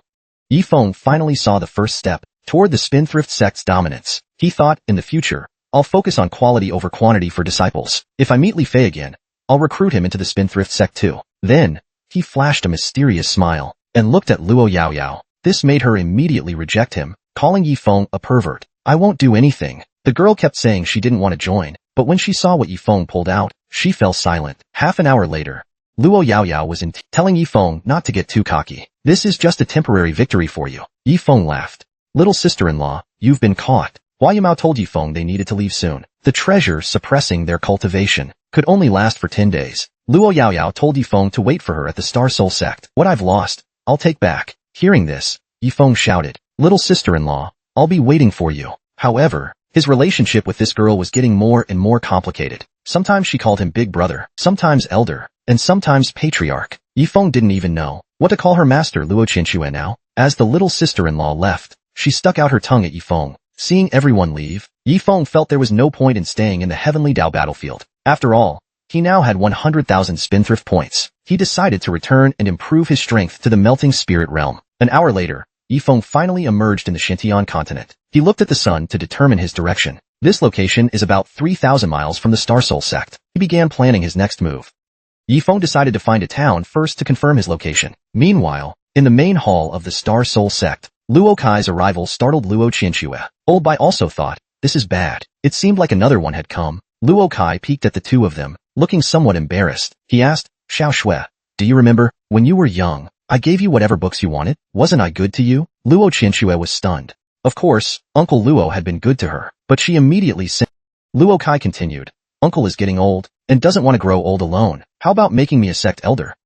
Yifeng finally saw the first step toward the spendthrift sect's dominance. He thought, in the future, I'll focus on quality over quantity for disciples. If I meet Li Fei again, I'll recruit him into the spendthrift sect too. Then, he flashed a mysterious smile and looked at Luo Yaoyao. This made her immediately reject him, calling Yifeng a pervert. I won't do anything. The girl kept saying she didn't want to join, but when she saw what Yifeng pulled out, she fell silent. Half an hour later, Luo Yaoyao was telling Yifeng not to get too cocky. This is just a temporary victory for you. Yifeng laughed. Little sister-in-law, you've been caught. Hua Yumao told Yifeng they needed to leave soon. The treasure suppressing their cultivation could only last for 10 days. Luo Yaoyao told Yifeng to wait for her at the Star Soul sect. What I've lost, I'll take back. Hearing this, Yifeng shouted, little sister-in-law, I'll be waiting for you. However, his relationship with this girl was getting more and more complicated. Sometimes she called him big brother, sometimes elder, and sometimes patriarch. Yifeng didn't even know what to call her master Luo Qianxue now. As the little sister-in-law left, she stuck out her tongue at Yifeng. Seeing everyone leave, Yifeng felt there was no point in staying in the heavenly Dao battlefield. After all, he now had 100,000 spendthrift points. He decided to return and improve his strength to the melting spirit realm. An hour later, Yifeng finally emerged in the Xintian continent. He looked at the sun to determine his direction. This location is about 3,000 miles from the Star Soul sect. He began planning his next move. Yifeng decided to find a town first to confirm his location. Meanwhile, in the main hall of the Star Soul sect, Luo Kai's arrival startled Luo Qianxue. Old Bai also thought, this is bad. It seemed like another one had come. Luo Kai peeked at the two of them, looking somewhat embarrassed. He asked, Xiao Shui, do you remember, when you were young, I gave you whatever books you wanted? Wasn't I good to you? Luo Qianxue was stunned. Of course, Uncle Luo had been good to her, but she immediately said. Luo Kai continued, Uncle is getting old, and doesn't want to grow old alone. How about making me a sect elder?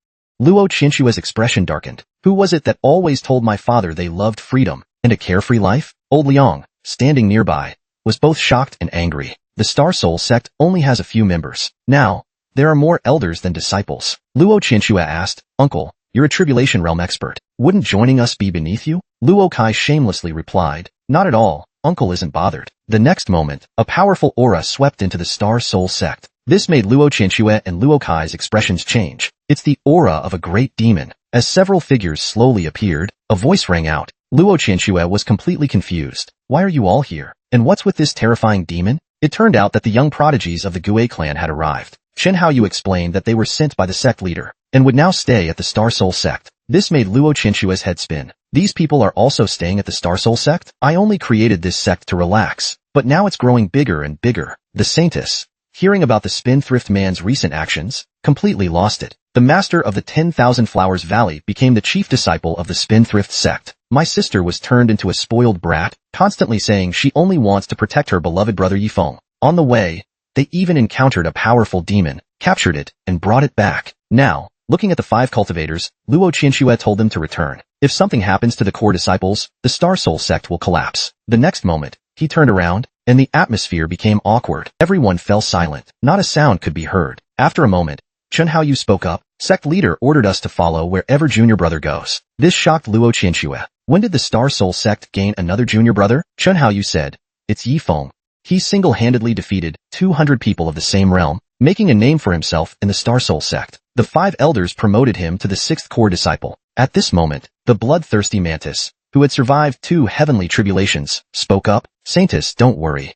Luo Qianxue's expression darkened. Who was it that always told my father they loved freedom and a carefree life? Old Liang, standing nearby, was both shocked and angry. The Star Soul sect only has a few members. Now, there are more elders than disciples. Luo Qianxue asked, Uncle, you're a Tribulation Realm expert. Wouldn't joining us be beneath you? Luo Kai shamelessly replied, not at all. Uncle isn't bothered. The next moment, a powerful aura swept into the Star Soul sect. This made Luo Qianxue and Luo Kai's expressions change. It's the aura of a great demon. As several figures slowly appeared, a voice rang out. Luo Qianxue was completely confused. Why are you all here? And what's with this terrifying demon? It turned out that the young prodigies of the Gue clan had arrived. Chen Haoyu explained that they were sent by the sect leader, and would now stay at the Star Soul sect. This made Luo Qianxue's head spin. These people are also staying at the Star Soul sect? I only created this sect to relax, but now it's growing bigger and bigger. The Saintess, hearing about the spendthrift man's recent actions, completely lost it. The master of the 10,000 Flowers Valley became the chief disciple of the spendthrift sect. My sister was turned into a spoiled brat, constantly saying she only wants to protect her beloved brother Yifeng. On the way, they even encountered a powerful demon, captured it, and brought it back. Now, looking at the 5 cultivators, Luo Qianxue told them to return. If something happens to the core disciples, the Star Soul sect will collapse. The next moment, he turned around, and the atmosphere became awkward. Everyone fell silent. Not a sound could be heard. After a moment, Chen Haoyu spoke up. Sect leader ordered us to follow wherever junior brother goes. This shocked Luo Qianxue. When did the Star Soul sect gain another junior brother? Chen Haoyu said, it's Yifeng. He single-handedly defeated 200 people of the same realm, making a name for himself in the Star Soul sect. The 5 elders promoted him to the 6th core disciple. At this moment, the bloodthirsty mantis, who had survived 2 heavenly tribulations, spoke up, Saintess, don't worry.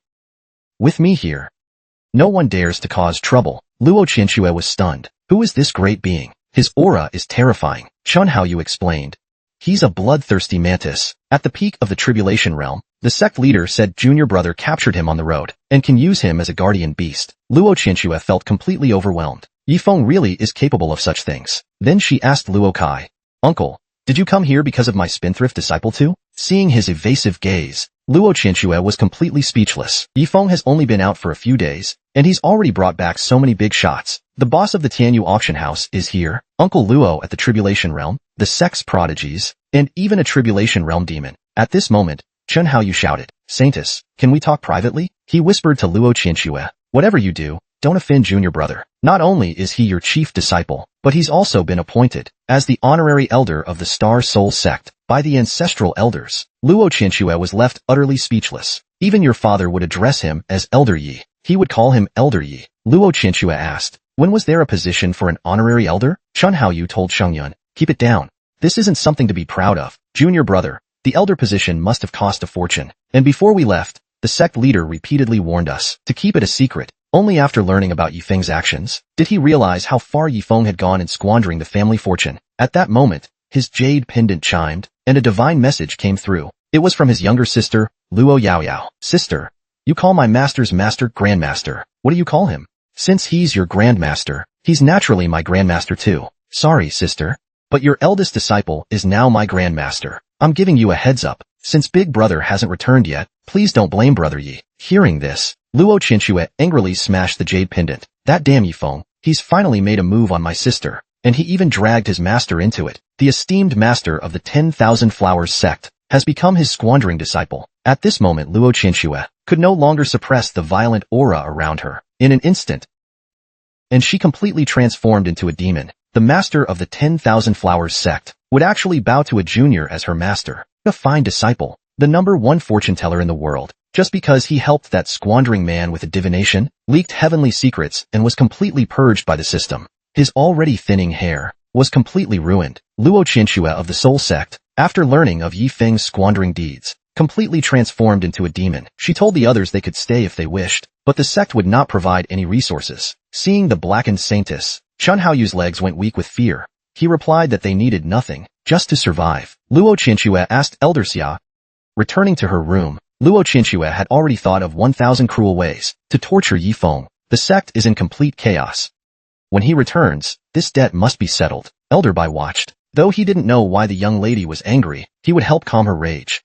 With me here, no one dares to cause trouble. Luo Qianxue was stunned. Who is this great being? His aura is terrifying. Chen Haoyu explained. He's a bloodthirsty mantis. At the peak of the tribulation realm, the sect leader said junior brother captured him on the road, and can use him as a guardian beast. Luo Qianxue felt completely overwhelmed. Yifeng really is capable of such things. Then she asked Luo Kai, Uncle, did you come here because of my spendthrift disciple too? Seeing his evasive gaze, Luo Qianxue was completely speechless. Yifeng has only been out for a few days, and he's already brought back so many big shots. The boss of the Tianyu auction house is here, Uncle Luo at the Tribulation Realm, the sex prodigies, and even a Tribulation Realm demon. At this moment, Chen Haoyu shouted, Saintess, can we talk privately? He whispered to Luo Qianxue, whatever you do, don't offend junior brother. Not only is he your chief disciple, but he's also been appointed as the honorary elder of the Star Soul sect by the ancestral elders. Luo Qianxue was left utterly speechless. Even your father would address him as Elder Yi. He would call him Elder Yi. Luo Qianxue asked, when was there a position for an honorary elder? Chen Haoyu told Shengyun, keep it down. This isn't something to be proud of. Junior brother, the elder position must have cost a fortune. And before we left, the sect leader repeatedly warned us to keep it a secret. Only after learning about Yifeng's actions, did he realize how far Yifeng had gone in squandering the family fortune. At that moment, his jade pendant chimed, and a divine message came through. It was from his younger sister, Luo Yaoyao. Sister, you call my master's master Grandmaster. What do you call him? Since he's your Grandmaster, he's naturally my Grandmaster too. Sorry, sister, but your eldest disciple is now my Grandmaster. I'm giving you a heads up. Since Big Brother hasn't returned yet, please don't blame Brother Yi. Hearing this, Luo Qianxue angrily smashed the jade pendant. That damn Yifeng, he's finally made a move on my sister, and he even dragged his master into it. The esteemed master of the 10,000 Flowers sect has become his squandering disciple. At this moment Luo Qianxue could no longer suppress the violent aura around her. In an instant, and she completely transformed into a demon. The master of the 10,000 Flowers sect would actually bow to a junior as her master. A fine disciple, the #1 fortune teller in the world, just because he helped that squandering man with a divination, leaked heavenly secrets, and was completely purged by the system. His already thinning hair was completely ruined. Luo Qianxue of the Soul sect, after learning of Yifeng's squandering deeds, completely transformed into a demon. She told the others they could stay if they wished, but the sect would not provide any resources. Seeing the blackened saintess, Chun Haoyu's legs went weak with fear. He replied that they needed nothing, just to survive. Luo Qinxue asked Elder Xia. Returning to her room, Luo Qinxue had already thought of 1,000 cruel ways to torture Yifeng. The sect is in complete chaos. When he returns, this debt must be settled. Elder Bai watched. Though he didn't know why the young lady was angry, he would help calm her rage.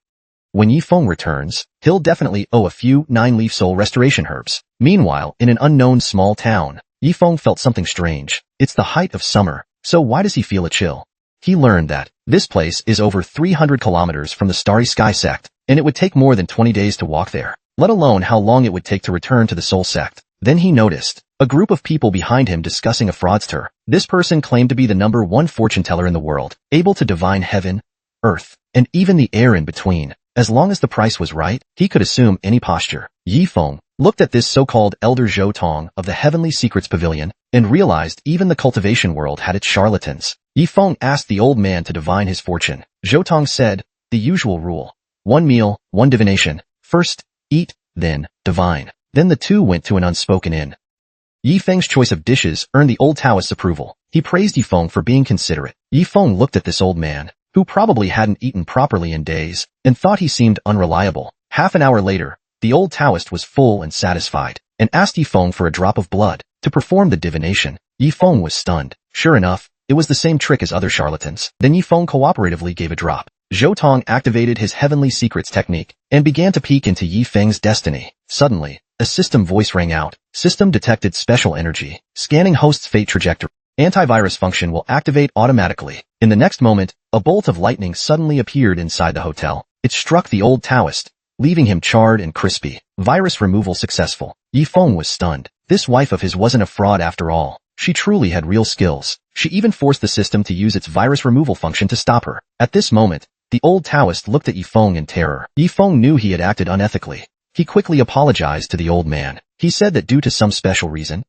When Yifeng returns, he'll definitely owe a few 9-leaf soul restoration herbs. Meanwhile, in an unknown small town, Yifeng felt something strange. It's the height of summer, so why does he feel a chill? He learned that this place is over 300 kilometers from the Starry Sky sect, and it would take more than 20 days to walk there, let alone how long it would take to return to the soul sect. Then he noticed a group of people behind him discussing a fraudster. This person claimed to be the #1 fortune teller in the world, able to divine heaven, earth, and even the air in between. As long as the price was right, he could assume any posture. Yifeng looked at this so-called Elder Zhou Tong of the Heavenly Secrets Pavilion and realized even the cultivation world had its charlatans. Yifeng asked the old man to divine his fortune. Zhou Tong said, the usual rule. 1 meal, 1 divination. First, eat, then, divine. Then the two went to an unspoken inn. Yifeng's choice of dishes earned the old Taoist's approval. He praised Yifeng for being considerate. Yifeng looked at this old man, who probably hadn't eaten properly in days, and thought he seemed unreliable. Half an hour later, the old Taoist was full and satisfied, and asked Yifeng for a drop of blood to perform the divination. Yifeng was stunned. Sure enough, it was the same trick as other charlatans. Then Yifeng cooperatively gave a drop. Zhou Tong activated his Heavenly Secrets technique and began to peek into Yifeng's destiny. Suddenly, a system voice rang out. System detected special energy. Scanning host's fate trajectory. Antivirus function will activate automatically. In the next moment, a bolt of lightning suddenly appeared inside the hotel. It struck the old Taoist, leaving him charred and crispy. Virus removal successful. Yifeng was stunned. This wife of his wasn't a fraud after all. She truly had real skills. She even forced the system to use its virus removal function to stop her. At this moment, the old Taoist looked at Yifeng in terror. Yifeng knew he had acted unethically. He quickly apologized to the old man. He said that due to some special reason,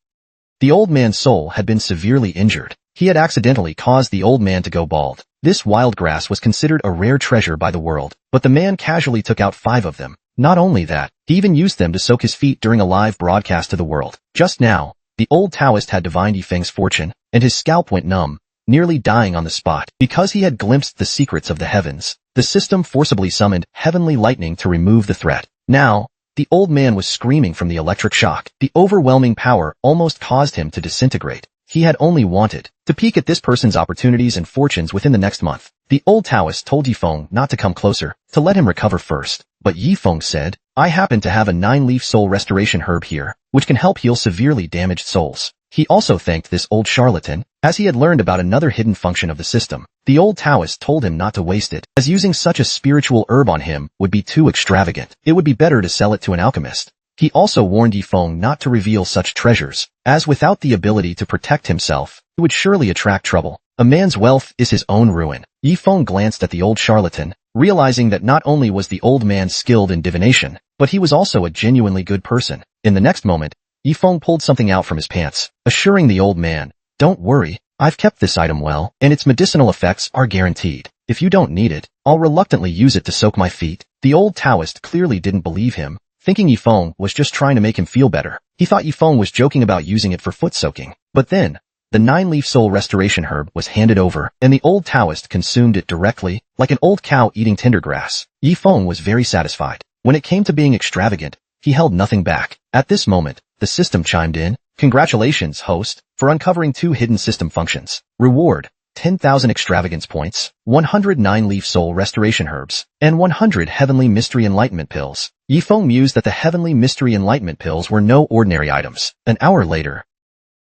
the old man's soul had been severely injured. He had accidentally caused the old man to go bald. This wild grass was considered a rare treasure by the world, but the man casually took out 5 of them. Not only that, he even used them to soak his feet during a live broadcast to the world. Just now, the old Taoist had divined Yifeng's fortune, and his scalp went numb, nearly dying on the spot. Because he had glimpsed the secrets of the heavens, the system forcibly summoned heavenly lightning to remove the threat. Now, the old man was screaming from the electric shock. The overwhelming power almost caused him to disintegrate. He had only wanted to peek at this person's opportunities and fortunes within the next month. The old Taoist told Yifeng not to come closer, to let him recover first. But Yifeng said, I happen to have a 9-leaf soul restoration herb here, which can help heal severely damaged souls. He also thanked this old charlatan, as he had learned about another hidden function of the system. The old Taoist told him not to waste it, as using such a spiritual herb on him would be too extravagant. It would be better to sell it to an alchemist. He also warned Yifeng not to reveal such treasures, as without the ability to protect himself, he would surely attract trouble. A man's wealth is his own ruin. Yifeng glanced at the old charlatan, realizing that not only was the old man skilled in divination, but he was also a genuinely good person. In the next moment, Yifeng pulled something out from his pants, assuring the old man, don't worry, I've kept this item well, and its medicinal effects are guaranteed. If you don't need it, I'll reluctantly use it to soak my feet. The old Taoist clearly didn't believe him, thinking Yifeng was just trying to make him feel better. He thought Yifeng was joking about using it for foot soaking. But then, the 9-leaf soul restoration herb was handed over, and the old Taoist consumed it directly, like an old cow eating tender grass. Yifeng was very satisfied. When it came to being extravagant, he held nothing back. At this moment, the system chimed in. Congratulations, host, for uncovering 2 hidden system functions. Reward, 10,000 extravagance points, 100 9-leaf soul restoration herbs, and 100 heavenly mystery enlightenment pills. Yifeng mused that the heavenly mystery enlightenment pills were no ordinary items. An hour later,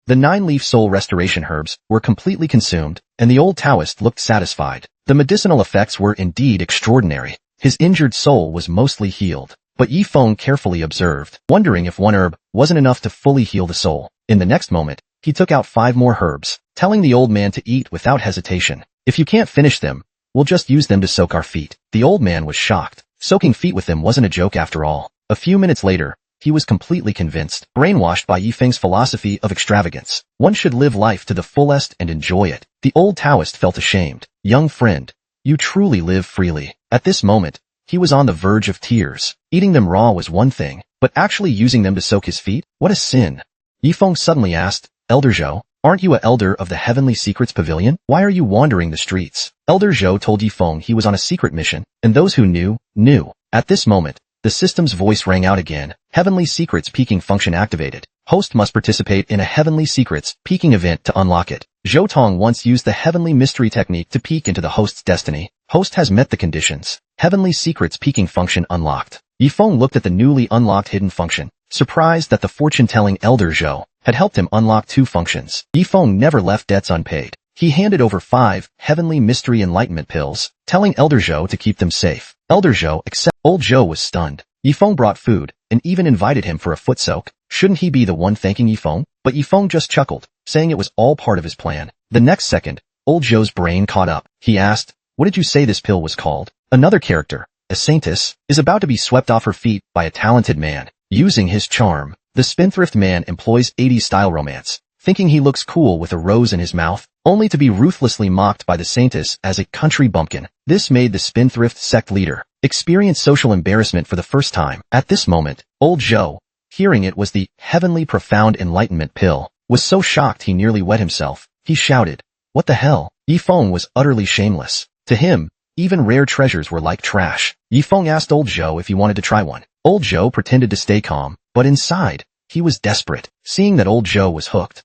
the 9-leaf soul restoration herbs were completely consumed, and the old Taoist looked satisfied. The medicinal effects were indeed extraordinary. His injured soul was mostly healed. But Yifeng carefully observed, wondering if 1 herb wasn't enough to fully heal the soul. In the next moment, he took out 5 more herbs, telling the old man to eat without hesitation. If you can't finish them, we'll just use them to soak our feet. The old man was shocked. Soaking feet with them wasn't a joke after all. A few minutes later, he was completely convinced, brainwashed by Yifeng's philosophy of extravagance. One should live life to the fullest and enjoy it. The old Taoist felt ashamed. Young friend, you truly live freely. At this moment, He was on the verge of tears. Eating them raw was one thing, but actually using them to soak his feet? What a sin. Yifeng suddenly asked, Elder Zhou, aren't you a elder of the Heavenly Secrets Pavilion? Why are you wandering the streets? Elder Zhou told Yifeng he was on a secret mission, and those who knew, knew. At this moment, the system's voice rang out again. Heavenly Secrets Peaking function activated. Host must participate in a Heavenly Secrets Peaking event to unlock it. Zhou Tong once used the Heavenly Mystery technique to peek into the host's destiny. Host has met the conditions. Heavenly Secrets Peaking function unlocked. Yifeng looked at the newly unlocked hidden function, surprised that the fortune-telling Elder Zhou had helped him unlock 2 functions. Yifeng never left debts unpaid. He handed over 5 Heavenly Mystery Enlightenment pills, telling Elder Zhou to keep them safe. Elder Zhou accepted. Old Zhou was stunned. Yifeng brought food, and even invited him for a foot soak. Shouldn't he be the one thanking Yifeng? But Yifeng just chuckled, saying it was all part of his plan. The next second, Old Zhou's brain caught up. He asked, what did you say this pill was called? Another character, a saintess, is about to be swept off her feet by a talented man. Using his charm, the spendthrift man employs 80s-style romance, thinking he looks cool with a rose in his mouth, only to be ruthlessly mocked by the saintess as a country bumpkin. This made the spendthrift sect leader experience social embarrassment for the first time. At this moment, Old Zhou, hearing it was the Heavenly Profound Enlightenment pill, was so shocked he nearly wet himself. He shouted, what the hell? Yifeng was utterly shameless. To him, even rare treasures were like trash. Yifeng asked Old Zhou if he wanted to try one. Old Zhou pretended to stay calm, but inside, he was desperate. Seeing that Old Zhou was hooked,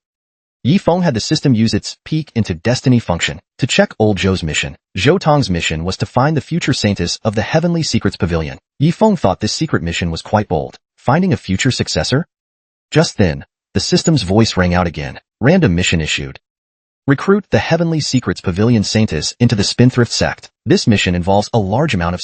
Yifeng had the system use its Peek into Destiny function to check Old Zhou's mission. Zhou Tong's mission was to find the future saintess of the Heavenly Secrets Pavilion. Yifeng thought this secret mission was quite bold. Finding a future successor? Just then, the system's voice rang out again. Random mission issued. Recruit the Heavenly Secrets Pavilion saintess into the Spendthrift sect. This mission involves a large amount of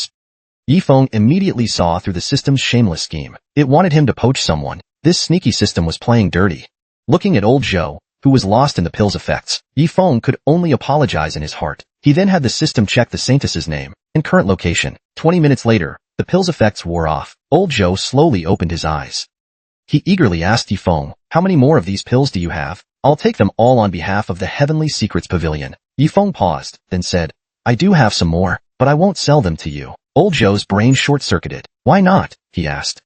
Yifeng immediately saw through the system's shameless scheme. It wanted him to poach someone. This sneaky system was playing dirty. Looking at Old Zhou, who was lost in the pill's effects, Yifeng could only apologize in his heart. He then had the system check the saintess's name and current location. 20 minutes later, the pill's effects wore off. Old Zhou slowly opened his eyes. He eagerly asked Yifeng, how many more of these pills do you have? I'll take them all on behalf of the Heavenly Secrets Pavilion. Yifeng paused, then said, I do have some more, but I won't sell them to you. Old Zhou's brain short-circuited. Why not? He asked.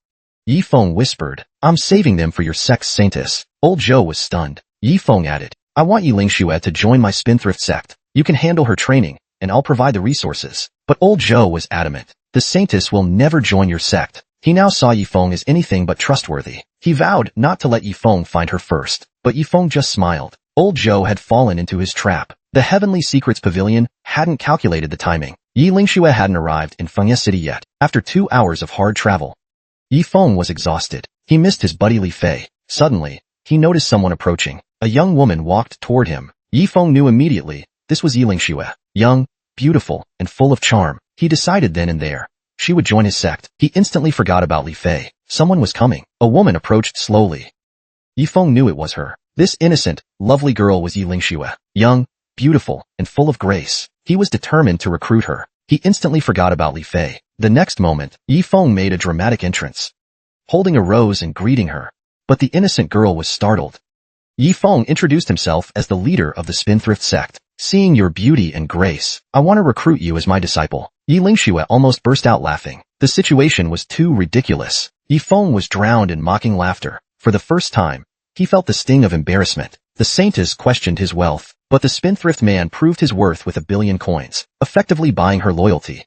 Yifeng whispered, I'm saving them for your sex saintess. Old Zhou was stunned. Yifeng added, I want Yilingxue to join my spendthrift sect. You can handle her training, and I'll provide the resources. But Old Zhou was adamant. The saintess will never join your sect. He now saw Yifeng as anything but trustworthy. He vowed not to let Yifeng find her first, but Yifeng just smiled. Old Zhou had fallen into his trap. The Heavenly Secrets Pavilion hadn't calculated the timing. Yilingxue hadn't arrived in Fengye City yet. After 2 hours of hard travel, Yifeng was exhausted. He missed his buddy Li Fei. Suddenly, he noticed someone approaching. A young woman walked toward him. Yifeng knew immediately this was Yilingxue. Young, beautiful, and full of charm. He decided then and there she would join his sect. He instantly forgot about Li Fei. Someone was coming. A woman approached slowly. Yifeng knew it was her. This innocent, lovely girl was Yilingxue. Young, beautiful, and full of grace. He was determined to recruit her. He instantly forgot about Li Fei. The next moment, Yifeng made a dramatic entrance, holding a rose and greeting her. But the innocent girl was startled. Yifeng introduced himself as the leader of the Spendthrift sect. Seeing your beauty and grace, I want to recruit you as my disciple. Yilingxue almost burst out laughing. The situation was too ridiculous. Yifeng was drowned in mocking laughter. For the first time, he felt the sting of embarrassment. The saintess questioned his wealth, but the spendthrift man proved his worth with 1 billion coins, effectively buying her loyalty.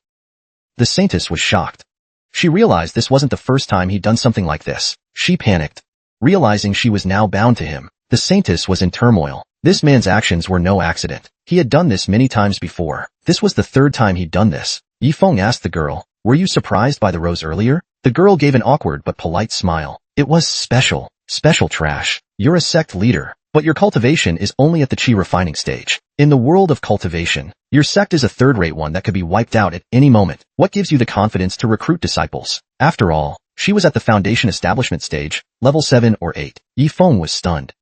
The saintess was shocked. She realized this wasn't the first time he'd done something like this. She panicked, realizing she was now bound to him. The saintess was in turmoil. This man's actions were no accident. He had done this many times before. This was the 3rd time he'd done this. Yifeng asked the girl, were you surprised by the rose earlier? The girl gave an awkward but polite smile. It was special. Special trash. You're a sect leader, but your cultivation is only at the chi refining stage. In the world of cultivation, your sect is a third-rate one that could be wiped out at any moment. What gives you the confidence to recruit disciples? After all, she was at the foundation establishment stage, level 7 or 8. Yifeng was stunned.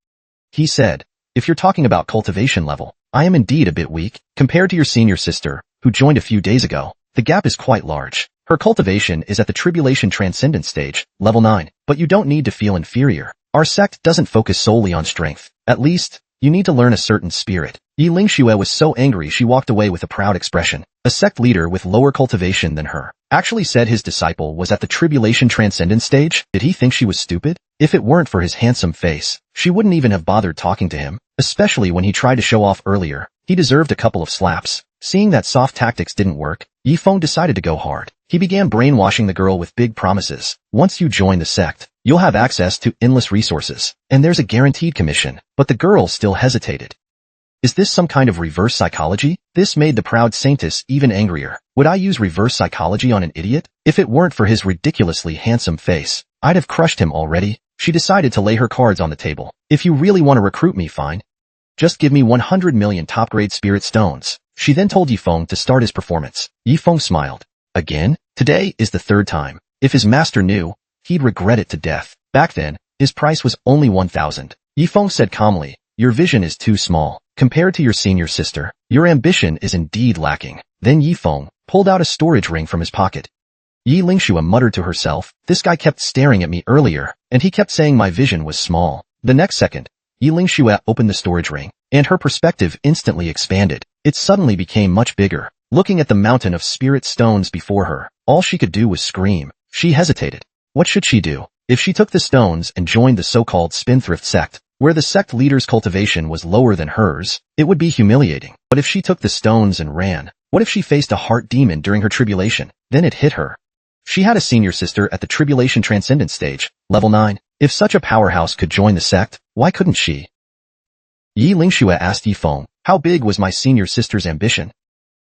He said, if you're talking about cultivation level, I am indeed a bit weak. Compared to your senior sister, who joined a few days ago, the gap is quite large. Her cultivation is at the Tribulation Transcendent stage, level 9, but you don't need to feel inferior. Our sect doesn't focus solely on strength. At least, you need to learn a certain spirit. Yilingxue was so angry she walked away with a proud expression. A sect leader with lower cultivation than her actually said his disciple was at the tribulation transcendence stage? Did he think she was stupid? If it weren't for his handsome face, she wouldn't even have bothered talking to him, especially when he tried to show off earlier. He deserved a couple of slaps. Seeing that soft tactics didn't work, Yifeng decided to go hard. He began brainwashing the girl with big promises. Once you join the sect, you'll have access to endless resources, and there's a guaranteed commission. But the girl still hesitated. Is this some kind of reverse psychology? This made the proud saintess even angrier. Would I use reverse psychology on an idiot? If it weren't for his ridiculously handsome face, I'd have crushed him already. She decided to lay her cards on the table. If you really want to recruit me, fine. Just give me 100 million top-grade spirit stones. She then told Yifeng to start his performance. Yifeng smiled. Again? Today is the third time. If his master knew, he'd regret it to death. Back then, his price was only 1,000. Yifeng said calmly, your vision is too small. Compared to your senior sister, your ambition is indeed lacking. Then Yifeng pulled out a storage ring from his pocket. Yi Lingxue muttered to herself, this guy kept staring at me earlier, and he kept saying my vision was small. The next second, Yi Lingxue opened the storage ring, and her perspective instantly expanded. It suddenly became much bigger. Looking at the mountain of spirit stones before her, all she could do was scream. She hesitated. What should she do? If she took the stones and joined the so-called spendthrift sect, where the sect leader's cultivation was lower than hers, it would be humiliating. But if she took the stones and ran, what if she faced a heart demon during her tribulation? Then it hit her. She had a senior sister at the tribulation transcendence stage, level 9. If such a powerhouse could join the sect, why couldn't she? Yi Lingxue asked Yifeng, how big was my senior sister's ambition?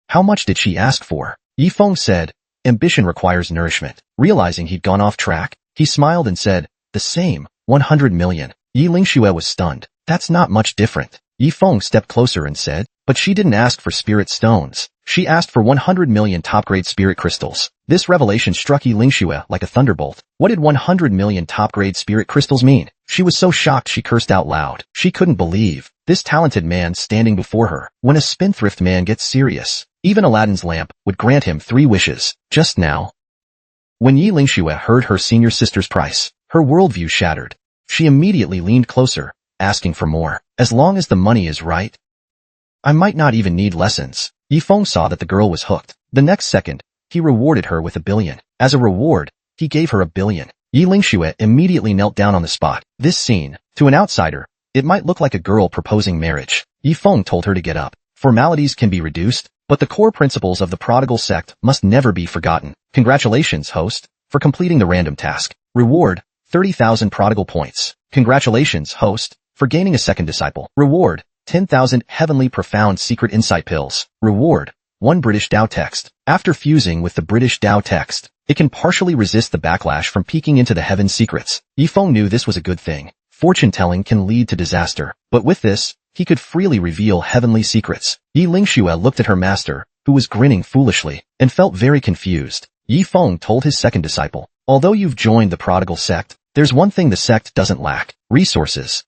How much did she ask for? Yifeng said, ambition requires nourishment. Realizing he'd gone off track, he smiled and said, the same, 100 million. Yi Lingxue was stunned. That's not much different. Yifeng stepped closer and said, but she didn't ask for spirit stones. She asked for 100 million top-grade spirit crystals. This revelation struck Yi Lingxue like a thunderbolt. What did 100 million top-grade spirit crystals mean? She was so shocked she cursed out loud. She couldn't believe this talented man standing before her. When a spendthrift man gets serious, even Aladdin's lamp would grant him 3 wishes. Just now, when Yi Lingxue heard her senior sister's price, her worldview shattered. She immediately leaned closer, asking for more. As long as the money is right, I might not even need lessons. Yifeng saw that the girl was hooked. The next second, he rewarded her with 1 billion. As a reward, he gave her 1 billion. Yi Lingxue immediately knelt down on the spot. This scene, to an outsider, it might look like a girl proposing marriage. Yifeng told her to get up. Formalities can be reduced, but the core principles of the prodigal sect must never be forgotten. Congratulations, host, for completing the random task. Reward, 30,000 prodigal points. Congratulations, host, for gaining a second disciple. Reward, 10,000 heavenly profound secret insight pills. Reward, 1 British Tao text. After fusing with the British Tao text, it can partially resist the backlash from peeking into the heaven secrets. Yifeng knew this was a good thing. Fortune-telling can lead to disaster, but with this, he could freely reveal heavenly secrets. Yi Lingxue looked at her master, who was grinning foolishly, and felt very confused. Yifeng told his second disciple, although you've joined the prodigal sect, there's one thing the sect doesn't lack: resources.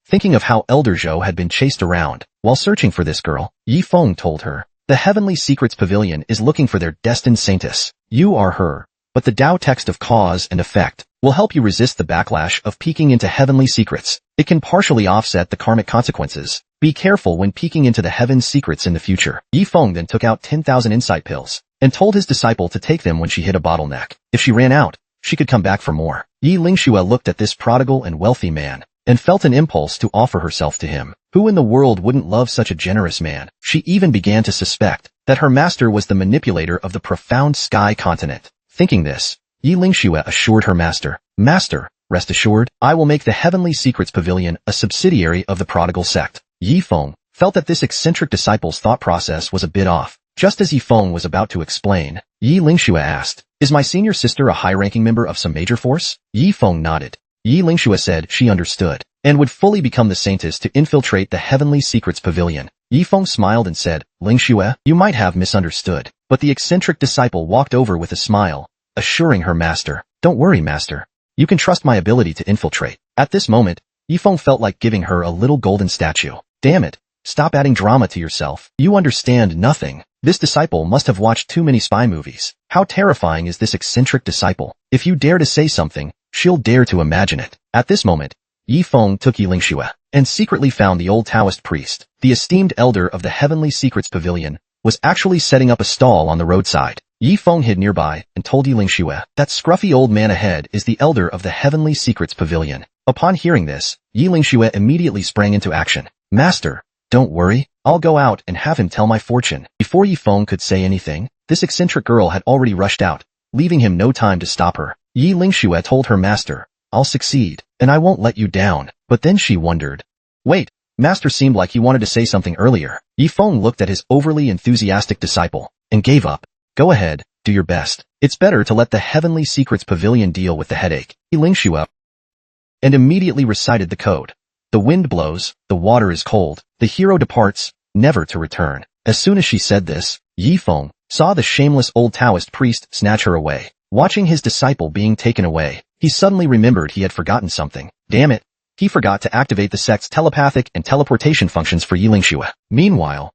Thinking of how Elder Zhou had been chased around while searching for this girl, Yifeng told her, the Heavenly Secrets Pavilion is looking for their destined saintess. You are her, but the Tao text of cause and effect will help you resist the backlash of peeking into heavenly secrets. It can partially offset the karmic consequences. Be careful when peeking into the heaven's secrets in the future. Yifeng then took out 10,000 insight pills and told his disciple to take them when she hit a bottleneck. If she ran out, she could come back for more. Yi Lingxue looked at this prodigal and wealthy man and felt an impulse to offer herself to him. Who in the world wouldn't love such a generous man? She even began to suspect that her master was the manipulator of the profound sky continent. Thinking this, Yi Lingxue assured her master, Master, rest assured, I will make the Heavenly Secrets Pavilion a subsidiary of the prodigal sect. Yifeng felt that this eccentric disciple's thought process was a bit off. Just as Yifeng was about to explain, Yi Lingxue asked, is my senior sister a high-ranking member of some major force? Yifeng nodded. Yi Lingxue said she understood, and would fully become the saintess to infiltrate the Heavenly Secrets Pavilion. Yifeng smiled and said, Lingxue, you might have misunderstood. But the eccentric disciple walked over with a smile, assuring her master, don't worry, master. You can trust my ability to infiltrate. At this moment, Yifeng felt like giving her a little golden statue. Damn it, stop adding drama to yourself. You understand nothing. This disciple must have watched too many spy movies. How terrifying is this eccentric disciple? If you dare to say something, she'll dare to imagine it. At this moment, Yifeng took Yi Lingxue and secretly found the old Taoist priest. The esteemed elder of the Heavenly Secrets Pavilion was actually setting up a stall on the roadside. Yi Feng hid nearby and told Yi Lingxue that scruffy old man ahead is the elder of the Heavenly Secrets Pavilion. Upon hearing this, Yi Lingxue immediately sprang into action. Master, don't worry, I'll go out and have him tell my fortune. Before Yi Feng could say anything, this eccentric girl had already rushed out, leaving him no time to stop her. Yi Lingxue told her master, I'll succeed, and I won't let you down. But then she wondered. Wait, master seemed like he wanted to say something earlier. Yi Feng looked at his overly enthusiastic disciple and gave up. Go ahead, do your best. It's better to let the Heavenly Secrets Pavilion deal with the headache. Yi Lingxue and immediately recited the code. The wind blows, the water is cold, the hero departs, never to return. As soon as she said this, Yi Feng saw the shameless old Taoist priest snatch her away. Watching his disciple being taken away, he suddenly remembered he had forgotten something. Damn it! He forgot to activate the sect's telepathic and teleportation functions for Yi Lingxue. Meanwhile,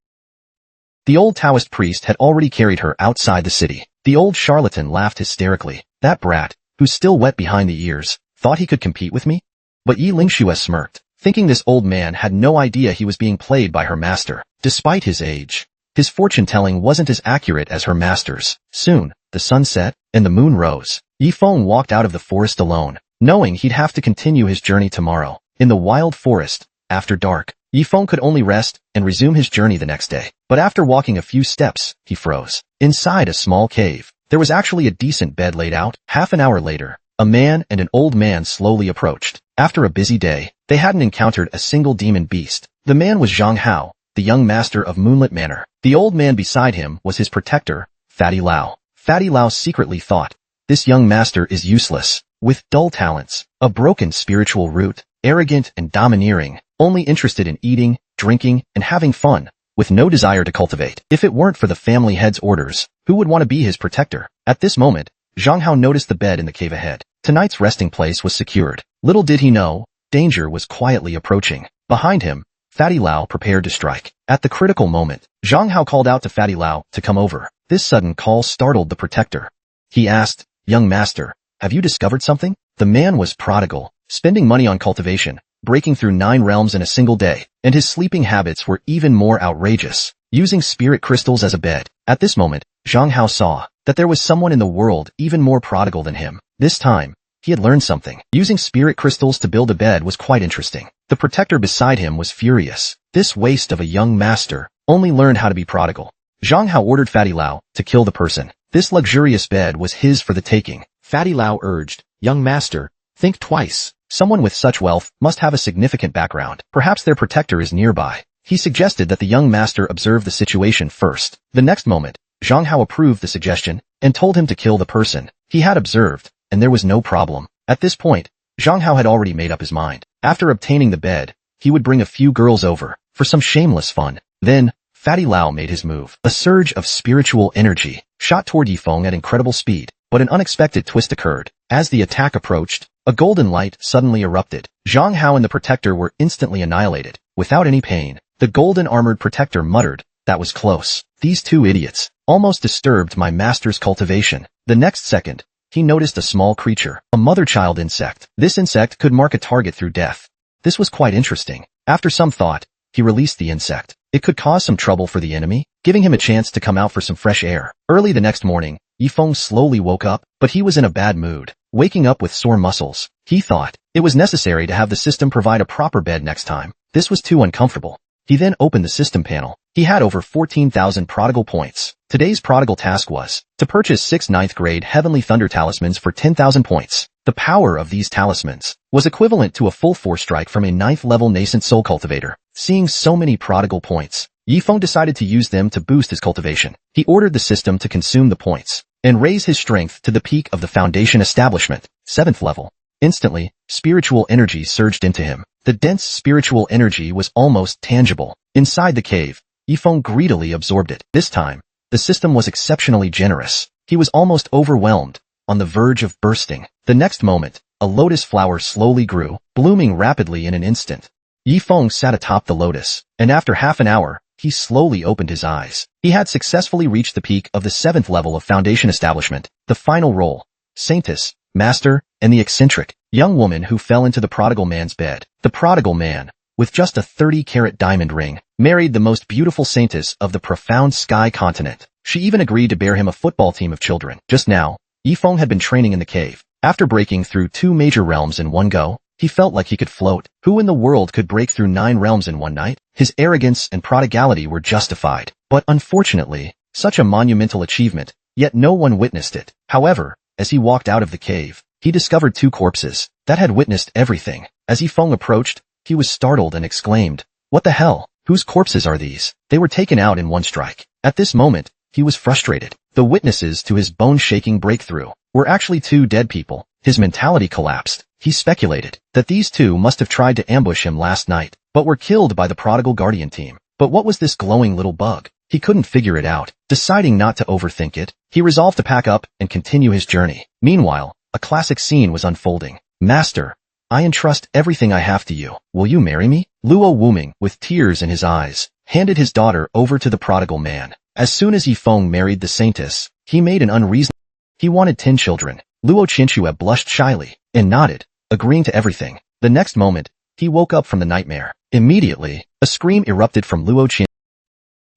the old Taoist priest had already carried her outside the city. The old charlatan laughed hysterically. That brat, who's still wet behind the ears, thought he could compete with me? But Yi Lingxue smirked, thinking this old man had no idea he was being played by her master. Despite his age, his fortune-telling wasn't as accurate as her master's. Soon, the sun set, and the moon rose. Yi Feng walked out of the forest alone, knowing he'd have to continue his journey tomorrow. In the wild forest, after dark, Yi Feng could only rest and resume his journey the next day. But after walking a few steps, he froze. Inside a small cave, there was actually a decent bed laid out. Half an hour later, a man and an old man slowly approached. After a busy day, they hadn't encountered a single demon beast. The man was Zhang Hao, the young master of Moonlit Manor. The old man beside him was his protector, Fatty Lao. Fatty Lao secretly thought, this young master is useless, with dull talents, a broken spiritual root, arrogant and domineering, only interested in eating, drinking, and having fun, with no desire to cultivate. If it weren't for the family head's orders, who would want to be his protector? At this moment, Zhang Hao noticed the bed in the cave ahead. Tonight's resting place was secured. Little did he know, danger was quietly approaching. Behind him, Fatty Lao prepared to strike. At the critical moment, Zhang Hao called out to Fatty Lao to come over. This sudden call startled the protector. He asked, young master, have you discovered something? The man was prodigal, spending money on cultivation, breaking through 9 realms in a single day, and his sleeping habits were even more outrageous, using spirit crystals as a bed. At this moment, Zhang Hao saw that there was someone in the world even more prodigal than him. This time, he had learned something. Using spirit crystals to build a bed was quite interesting. The protector beside him was furious. This waste of a young master only learned how to be prodigal. Zhang Hao ordered Fatty Lao to kill the person. This luxurious bed was his for the taking. Fatty Lao urged, young master, think twice. Someone with such wealth must have a significant background. Perhaps their protector is nearby. He suggested that the young master observe the situation first. The next moment, Zhang Hao approved the suggestion and told him to kill the person he had observed, and there was no problem. At this point, Zhang Hao had already made up his mind. After obtaining the bed, he would bring a few girls over for some shameless fun. Then, Fatty Lao made his move. A surge of spiritual energy shot toward Yi Feng at incredible speed, but an unexpected twist occurred. As the attack approached, a golden light suddenly erupted. Zhang Hao and the protector were instantly annihilated, without any pain. The golden armored protector muttered, that was close. These two idiots almost disturbed my master's cultivation. The next second, he noticed a small creature, a mother-child insect. This insect could mark a target through death. This was quite interesting. After some thought, he released the insect. It could cause some trouble for the enemy, giving him a chance to come out for some fresh air. Early the next morning, Yi Feng slowly woke up, but he was in a bad mood, waking up with sore muscles. He thought it was necessary to have the system provide a proper bed next time. This was too uncomfortable. He then opened the system panel. He had over 14,000 prodigal points. Today's prodigal task was to purchase 6 9th grade Heavenly Thunder talismans for 10,000 points. The power of these talismans was equivalent to a full force strike from a 9th level nascent soul cultivator. Seeing so many prodigal points, Yi Feng decided to use them to boost his cultivation. He ordered the system to consume the points and raise his strength to the peak of the foundation establishment, 7th level. Instantly, spiritual energy surged into him. The dense spiritual energy was almost tangible. Inside the cave, Yi Feng greedily absorbed it. This time, the system was exceptionally generous. He was almost overwhelmed, on the verge of bursting. The next moment, a lotus flower slowly grew, blooming rapidly in an instant. Yi Feng sat atop the lotus, and after half an hour, he slowly opened his eyes. He had successfully reached the peak of the 7th level of foundation establishment. The final role, Saintess, Master, and the eccentric young woman who fell into the prodigal man's bed. The prodigal man, with just a 30-carat diamond ring, married the most beautiful saintess of the profound sky continent. She even agreed to bear him a football team of children. Just now, Yifeng had been training in the cave. After breaking through 2 major realms in one go, he felt like he could float. Who in the world could break through 9 realms in one night? His arrogance and prodigality were justified. But unfortunately, such a monumental achievement, yet no one witnessed it. However, as he walked out of the cave, he discovered 2 corpses that had witnessed everything. As Yifeng approached, he was startled and exclaimed, "What the hell? Whose corpses are these?" They were taken out in one strike. At this moment, he was frustrated. The witnesses to his bone-shaking breakthrough were actually 2 dead people. His mentality collapsed. He speculated that these 2 must have tried to ambush him last night, but were killed by the Prodigal Guardian team. But what was this glowing little bug? He couldn't figure it out. Deciding not to overthink it, he resolved to pack up and continue his journey. Meanwhile, a classic scene was unfolding. "Master, I entrust everything I have to you. Will you marry me?" Luo Wuming, with tears in his eyes, handed his daughter over to the prodigal man. As soon as Yifeng married the saintess, he made an unreasonable. He wanted 10 children. Luo Qianxue blushed shyly and nodded, agreeing to everything. The next moment, he woke up from the nightmare. Immediately, a scream erupted from Luo Qianxue.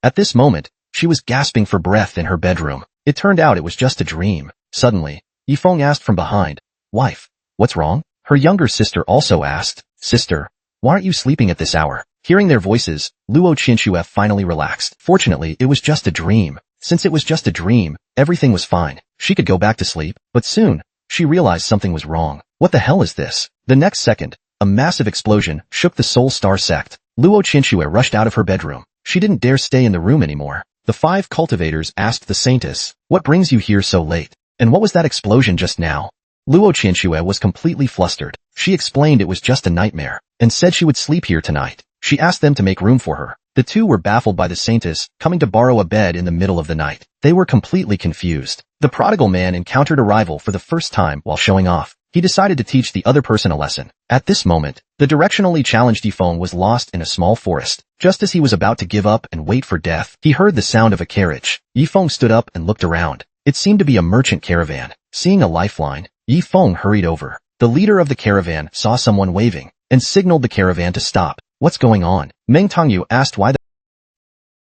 At this moment, she was gasping for breath in her bedroom. It turned out it was just a dream. Suddenly, Yifeng asked from behind, "Wife, what's wrong?" Her younger sister also asked, "Sister, why aren't you sleeping at this hour?" Hearing their voices, Luo Qianxue finally relaxed. Fortunately, it was just a dream. Since it was just a dream, everything was fine. She could go back to sleep. But soon, she realized something was wrong. What the hell is this? The next second, a massive explosion shook the Soul Star sect. Luo Qianxue rushed out of her bedroom. She didn't dare stay in the room anymore. The 5 cultivators asked the saintess, "What brings you here so late? And what was that explosion just now?" Luo Qianxue was completely flustered. She explained it was just a nightmare, and said she would sleep here tonight. She asked them to make room for her. The 2 were baffled by the saintess coming to borrow a bed in the middle of the night. They were completely confused. The prodigal man encountered a rival for the first time while showing off. He decided to teach the other person a lesson. At this moment, the directionally challenged Yifeng was lost in a small forest. Just as he was about to give up and wait for death, he heard the sound of a carriage. Yifeng stood up and looked around. It seemed to be a merchant caravan. Seeing a lifeline, Yifeng hurried over. The leader of the caravan saw someone waving and signaled the caravan to stop. "What's going on?" Meng Tongyu asked why the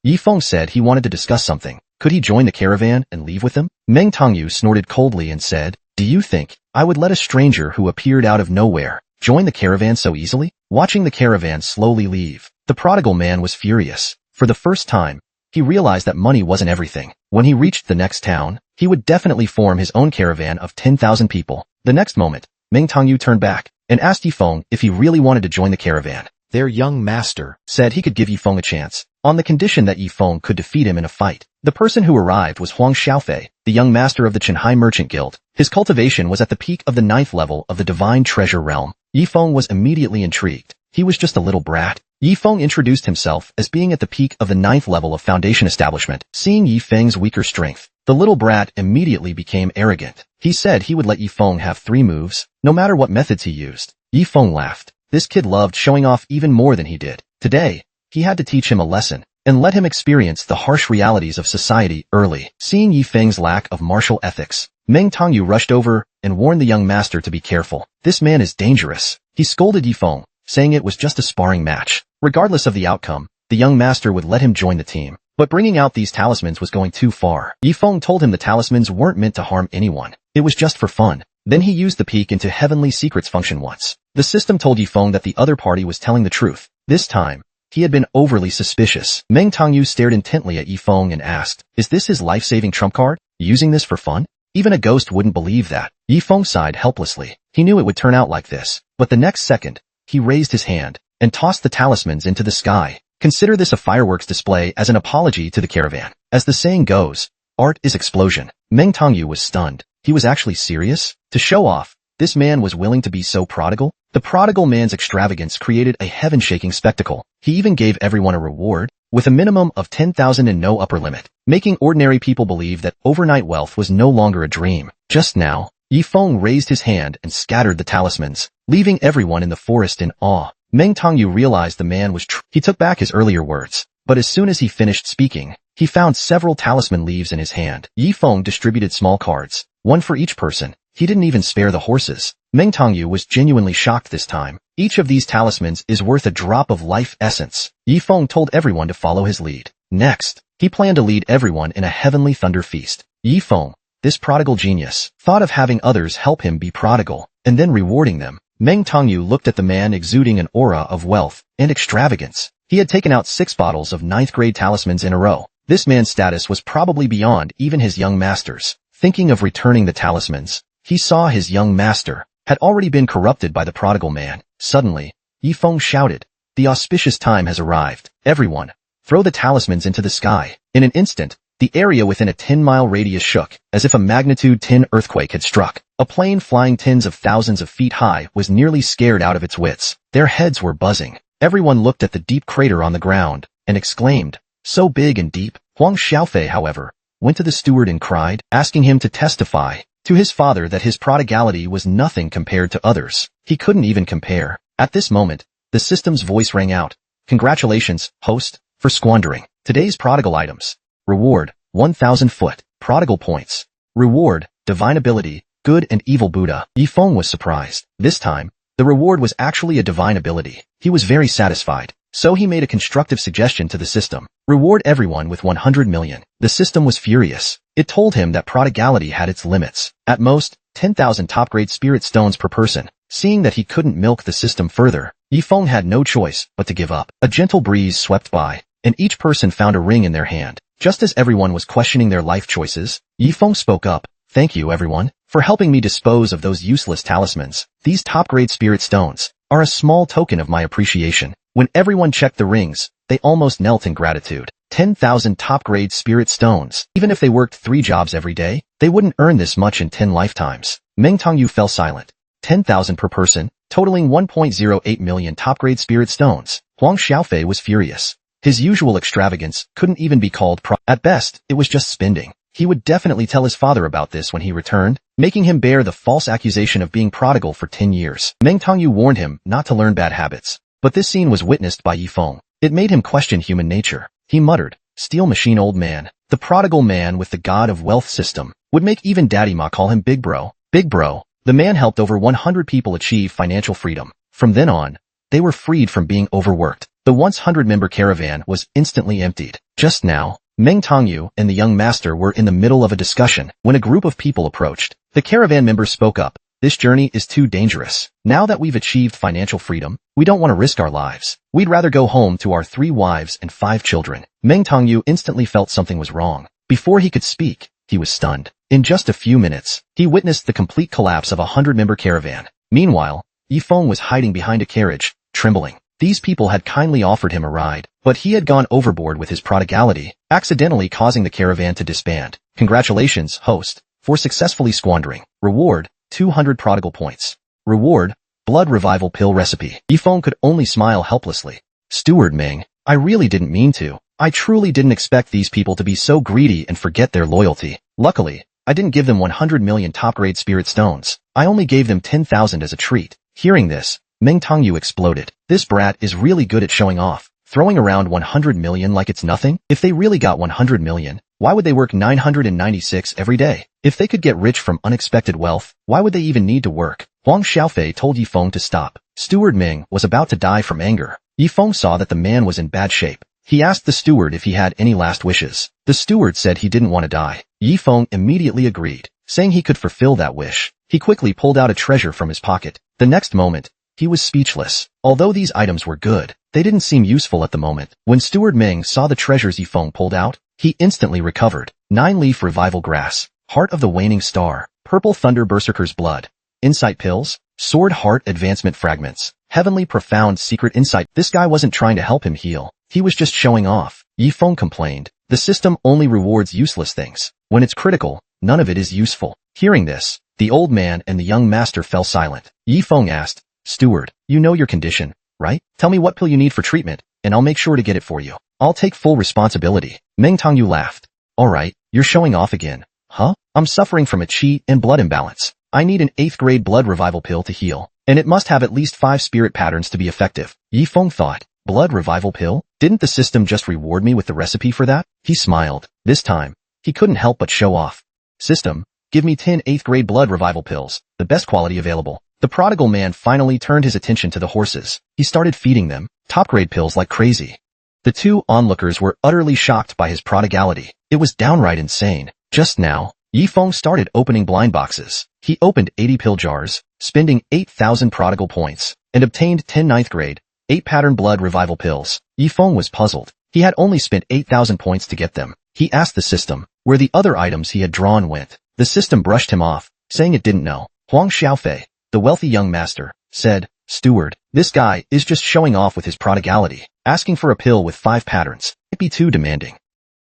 Yifeng said he wanted to discuss something. Could he join the caravan and leave with them? Meng Tongyu snorted coldly and said, "Do you think I would let a stranger who appeared out of nowhere join the caravan so easily?" Watching the caravan slowly leave, the prodigal man was furious. For the first time, he realized that money wasn't everything. When he reached the next town, he would definitely form his own caravan of 10,000 people. The next moment, Meng Tongyu turned back and asked Yifeng if he really wanted to join the caravan. Their young master said he could give Yifeng a chance, on the condition that Yifeng could defeat him in a fight. The person who arrived was Huang Xiaofei, the young master of the Qinghai Merchant Guild. His cultivation was at the peak of the 9th level of the Divine Treasure Realm. Yifeng was immediately intrigued. He was just a little brat. Yifeng introduced himself as being at the peak of the 9th level of Foundation Establishment. Seeing Yifeng's weaker strength, the little brat immediately became arrogant. He said he would let Yifeng have 3 moves, no matter what methods he used. Yifeng laughed. This kid loved showing off even more than he did. Today, he had to teach him a lesson and let him experience the harsh realities of society early. Seeing Yifeng's lack of martial ethics, Meng Tongyu rushed over and warned the young master to be careful. "This man is dangerous." He scolded Yifeng, saying it was just a sparring match. Regardless of the outcome, the young master would let him join the team. But bringing out these talismans was going too far. Yifeng told him the talismans weren't meant to harm anyone. It was just for fun. Then he used the peek into Heavenly Secrets function once. The system told Yifeng that the other party was telling the truth. This time, he had been overly suspicious. Meng Tongyu stared intently at Yifeng and asked, "Is this his life-saving trump card? Using this for fun?" Even a ghost wouldn't believe that. Yifeng sighed helplessly. He knew it would turn out like this. But the next second, he raised his hand and tossed the talismans into the sky. Consider this a fireworks display as an apology to the caravan. As the saying goes, art is explosion. Meng Tongyu was stunned. He was actually serious? To show off, this man was willing to be so prodigal? The prodigal man's extravagance created a heaven-shaking spectacle. He even gave everyone a reward, with a minimum of 10,000 and no upper limit, making ordinary people believe that overnight wealth was no longer a dream. Just now, Yifeng raised his hand and scattered the talismans, leaving everyone in the forest in awe. Meng Tongyu realized the man was He took back his earlier words, but as soon as he finished speaking, he found several talisman leaves in his hand. Yifeng distributed small cards, one for each person. He didn't even spare the horses. Meng Tongyu was genuinely shocked this time. Each of these talismans is worth a drop of life essence. Yifeng told everyone to follow his lead. Next, He planned to lead everyone in a heavenly thunder feast. Yifeng, this prodigal genius, thought of having others help him be prodigal, and then rewarding them. Meng Tongyu looked at the man exuding an aura of wealth and extravagance. He had taken out 6 bottles of 9th grade talismans in a row. This man's status was probably beyond even his young master's. Thinking of returning the talismans, he saw his young master had already been corrupted by the prodigal man. Suddenly, Yifeng shouted, "The auspicious time has arrived. Everyone, throw the talismans into the sky." In an instant, the area within a 10-mile radius shook, as if a magnitude 10 earthquake had struck. A plane flying tens of thousands of feet high was nearly scared out of its wits. Their heads were buzzing. Everyone looked at the deep crater on the ground and exclaimed, "So big and deep." Huang Xiaofei, however, went to the steward and cried, asking him to testify to his father that his prodigality was nothing compared to others. He couldn't even compare. At this moment, the system's voice rang out. "Congratulations, host, for squandering today's prodigal items. Reward, 1,000 foot prodigal points. Reward, divine ability, good and evil Buddha." Yifeng was surprised. This time, the reward was actually a divine ability. He was very satisfied, so he made a constructive suggestion to the system. Reward everyone with 100 million. The system was furious. It told him that prodigality had its limits. At most, 10,000 top-grade spirit stones per person. Seeing that he couldn't milk the system further, Yifeng had no choice but to give up. A gentle breeze swept by, and each person found a ring in their hand. Just as everyone was questioning their life choices, Yifeng spoke up. "Thank you, everyone, for helping me dispose of those useless talismans. These top-grade spirit stones are a small token of my appreciation." When everyone checked the rings, they almost knelt in gratitude. 10,000 top-grade spirit stones. Even if they worked 3 jobs every day, they wouldn't earn this much in 10 lifetimes. Meng Tongyu fell silent. 10,000 per person, totaling 1.08 million top-grade spirit stones. Huang Xiaofei was furious. His usual extravagance couldn't even be called At best, it was just spending. He would definitely tell his father about this when he returned, making him bear the false accusation of being prodigal for 10 years. Meng Tongyu warned him not to learn bad habits. But this scene was witnessed by Yifeng. It made him question human nature. He muttered, "Steel machine old man." The prodigal man with the god of wealth system would make even Daddy Ma call him Big Bro. Big Bro. The man helped over 100 people achieve financial freedom. From then on, they were freed from being overworked. The once 100-member caravan was instantly emptied. Just now, Meng Tongyu and the young master were in the middle of a discussion when a group of people approached. The caravan members spoke up. "This journey is too dangerous. Now that we've achieved financial freedom, we don't want to risk our lives. We'd rather go home to our 3 wives and 5 children. Meng Tongyu instantly felt something was wrong. Before he could speak, he was stunned. In just a few minutes, he witnessed the complete collapse of a 100-member caravan. Meanwhile, Yifeng was hiding behind a carriage, trembling. These people had kindly offered him a ride, but he had gone overboard with his prodigality, accidentally causing the caravan to disband. "Congratulations, host, for successfully squandering. Reward, 200 prodigal points. Reward, blood revival pill recipe." Yifeng could only smile helplessly. "Steward Ming, I really didn't mean to. I truly didn't expect these people to be so greedy and forget their loyalty. Luckily, I didn't give them 100 million top-grade spirit stones. I only gave them 10,000 as a treat." Hearing this, Meng Tongyu exploded. This brat is really good at showing off, throwing around 100 million like it's nothing. If they really got 100 million, why would they work 996 every day? If they could get rich from unexpected wealth, why would they even need to work? Huang Xiaofei told Yifeng to stop. Steward Ming was about to die from anger. Yifeng saw that the man was in bad shape. He asked the steward if he had any last wishes. The steward said he didn't want to die. Yifeng immediately agreed, saying he could fulfill that wish. He quickly pulled out a treasure from his pocket. The next moment, he was speechless. Although these items were good, they didn't seem useful at the moment. When Steward Ming saw the treasures Yifeng pulled out, he instantly recovered. 9-leaf revival grass, heart of the waning star, purple thunder berserker's blood, insight pills, sword heart advancement fragments, heavenly profound secret insight. This guy wasn't trying to help him heal. He was just showing off. Yifeng complained, "The system only rewards useless things. When it's critical, none of it is useful." Hearing this, the old man and the young master fell silent. Yifeng asked, "Steward, you know your condition, right? Tell me what pill you need for treatment, and I'll make sure to get it for you. I'll take full responsibility." Meng Tongyu laughed. "Alright, you're showing off again. Huh? I'm suffering from a chi and blood imbalance. I need an 8th grade blood revival pill to heal, and it must have at least 5 spirit patterns to be effective." Yifeng thought, blood revival pill? Didn't the system just reward me with the recipe for that? He smiled. This time, he couldn't help but show off. "System, give me 10 8th grade blood revival pills, the best quality available." The prodigal man finally turned his attention to the horses. He started feeding them top-grade pills like crazy. The two onlookers were utterly shocked by his prodigality. It was downright insane. Just now, Yifeng started opening blind boxes. He opened 80 pill jars, spending 8,000 prodigal points, and obtained 10 ninth grade, 8 pattern blood revival pills. Yifeng was puzzled. He had only spent 8,000 points to get them. He asked the system where the other items he had drawn went. The system brushed him off, saying it didn't know. Huang Xiaofei, the wealthy young master, said, "Steward, this guy is just showing off with his prodigality, asking for a pill with 5 patterns. It'd be too demanding."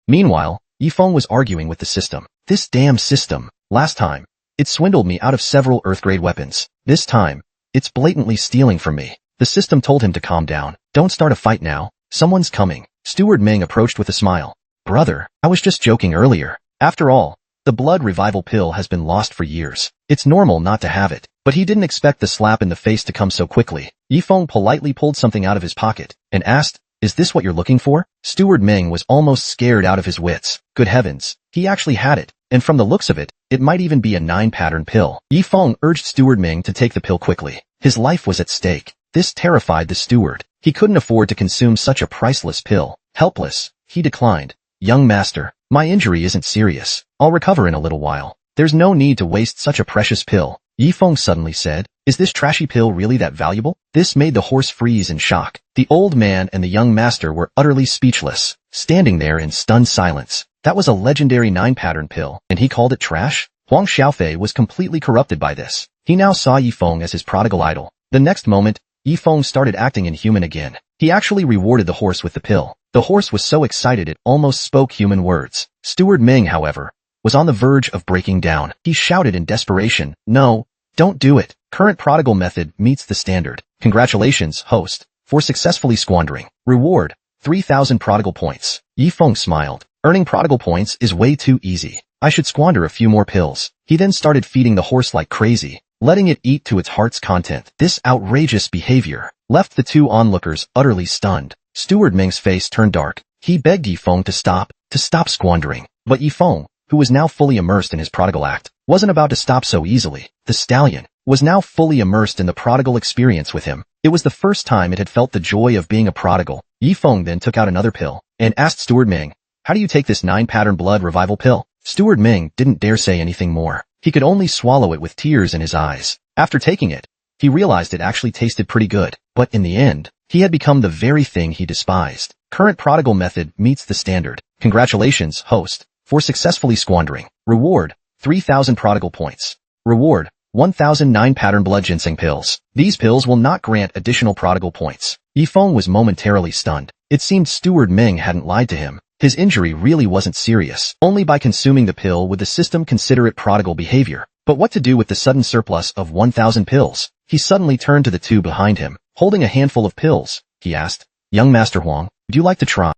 Meanwhile, Yifeng was arguing with the system. "This damn system. Last time, it swindled me out of several Earth-grade weapons. This time, it's blatantly stealing from me." The system told him to calm down. "Don't start a fight now. Someone's coming." Steward Ming approached with a smile. "Brother, I was just joking earlier. After all, the blood revival pill has been lost for years. It's normal not to have it." But he didn't expect the slap in the face to come so quickly. Yifeng politely pulled something out of his pocket and asked, "Is this what you're looking for?" Steward Ming was almost scared out of his wits. Good heavens, he actually had it, and from the looks of it, it might even be a 9-pattern pill. Yifeng urged Steward Ming to take the pill quickly. His life was at stake. This terrified the steward. He couldn't afford to consume such a priceless pill. Helpless, he declined. "Young master, my injury isn't serious. I'll recover in a little while. There's no need to waste such a precious pill." Yifeng suddenly said, "Is this trashy pill really that valuable?" This made the horse freeze in shock. The old man and the young master were utterly speechless, standing there in stunned silence. That was a legendary 9-pattern pill, and he called it trash? Huang Xiaofei was completely corrupted by this. He now saw Yifeng as his prodigal idol. The next moment, Yifeng started acting inhuman again. He actually rewarded the horse with the pill. The horse was so excited it almost spoke human words. Steward Ming, however, was on the verge of breaking down. He shouted in desperation, "No, don't do it. Current prodigal method meets the standard. Congratulations, host, for successfully squandering. Reward, 3,000 prodigal points." Yifeng smiled. "Earning prodigal points is way too easy. I should squander a few more pills." He then started feeding the horse like crazy, letting it eat to its heart's content. This outrageous behavior left the two onlookers utterly stunned. Steward Ming's face turned dark. He begged Yifeng to stop squandering. But Yifeng, who was now fully immersed in his prodigal act, wasn't about to stop so easily. The stallion was now fully immersed in the prodigal experience with him. It was the first time it had felt the joy of being a prodigal. Yifeng then took out another pill and asked Steward Ming, "How do you take this 9-pattern blood revival pill?" Steward Ming didn't dare say anything more. He could only swallow it with tears in his eyes. After taking it, he realized it actually tasted pretty good. But in the end, he had become the very thing he despised. Current prodigal method meets the standard. Congratulations, host, for successfully squandering. Reward, 3,000 prodigal points. Reward, 1,000 9-pattern blood ginseng pills. These pills will not grant additional prodigal points. Yifeng was momentarily stunned. It seemed Steward Ming hadn't lied to him. His injury really wasn't serious. Only by consuming the pill would the system consider it prodigal behavior. But what to do with the sudden surplus of 1,000 pills? He suddenly turned to the two behind him. Holding a handful of pills, he asked, "Young Master Huang, would you like to try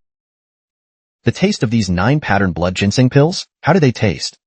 the taste of these 9-pattern blood ginseng pills? How do they taste?"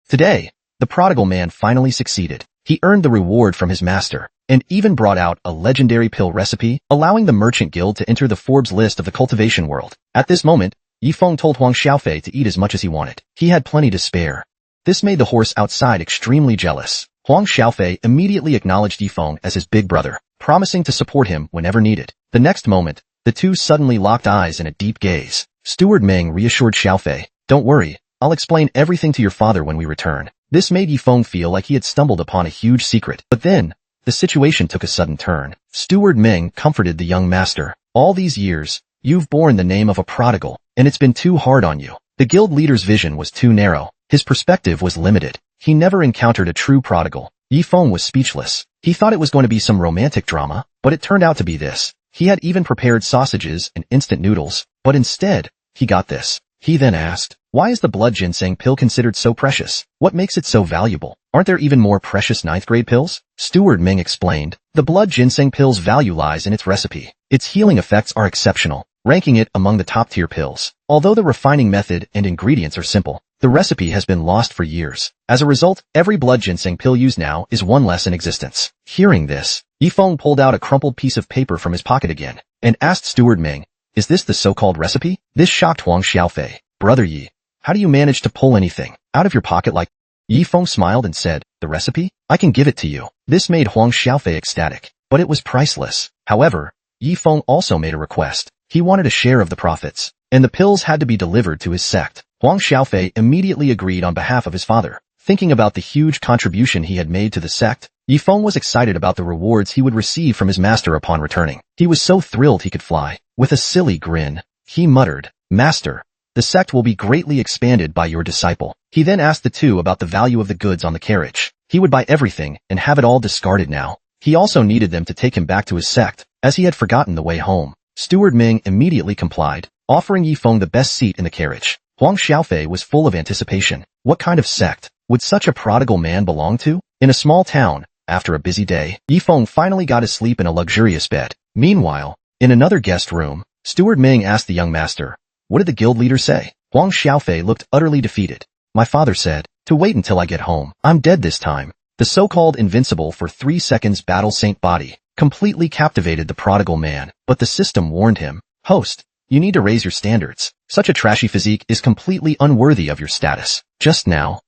Today, the prodigal man finally succeeded. He earned the reward from his master, and even brought out a legendary pill recipe, allowing the merchant guild to enter the Forbes list of the cultivation world. At this moment, Yifeng told Huang Xiaofei to eat as much as he wanted. He had plenty to spare. This made the horse outside extremely jealous. Huang Xiaofei immediately acknowledged Yifeng as his big brother, promising to support him whenever needed. The next moment, the two suddenly locked eyes in a deep gaze. Steward Ming reassured Xiaofei, "Don't worry, I'll explain everything to your father when we return." This made Yifeng feel like he had stumbled upon a huge secret. But then, the situation took a sudden turn. Steward Ming comforted the young master. "All these years, you've borne the name of a prodigal, and it's been too hard on you." The guild leader's vision was too narrow. His perspective was limited. He never encountered a true prodigal. Yifeng was speechless. He thought it was going to be some romantic drama, but it turned out to be this. He had even prepared sausages and instant noodles, but instead, he got this. He then asked, "Why is the blood ginseng pill considered so precious? What makes it so valuable? Aren't there even more precious 9th grade pills?" Steward Ming explained, "The blood ginseng pill's value lies in its recipe. Its healing effects are exceptional, ranking it among the top-tier pills. Although the refining method and ingredients are simple, the recipe has been lost for years. As a result, every blood ginseng pill used now is one less in existence." Hearing this, Yifeng pulled out a crumpled piece of paper from his pocket again, and asked Steward Ming, "Is this the so-called recipe?" This shocked Huang Xiaofei. "Brother Yi, how do you manage to pull anything out of your pocket like—" Yifeng smiled and said, "The recipe? I can give it to you." This made Huang Xiaofei ecstatic, but it was priceless. However, Yifeng also made a request. He wanted a share of the profits, and the pills had to be delivered to his sect. Huang Xiaofei immediately agreed on behalf of his father. Thinking about the huge contribution he had made to the sect, Yifeng was excited about the rewards he would receive from his master upon returning. He was so thrilled he could fly. With a silly grin, he muttered, "Master, the sect will be greatly expanded by your disciple." He then asked the two about the value of the goods on the carriage. He would buy everything and have it all discarded now. He also needed them to take him back to his sect, as he had forgotten the way home. Steward Ming immediately complied, offering Yifeng the best seat in the carriage. Huang Xiaofei was full of anticipation. What kind of sect would such a prodigal man belong to? In a small town, after a busy day, Yifeng finally got to sleep in a luxurious bed. Meanwhile, in another guest room, Steward Ming asked the young master, "What did the guild leader say?" Huang Xiaofei looked utterly defeated. "My father said to wait until I get home. I'm dead this time." The so-called invincible for 3 seconds battle saint body completely captivated the prodigal man, but the system warned him, "Host, you need to raise your standards. Such a trashy physique is completely unworthy of your status." Just now,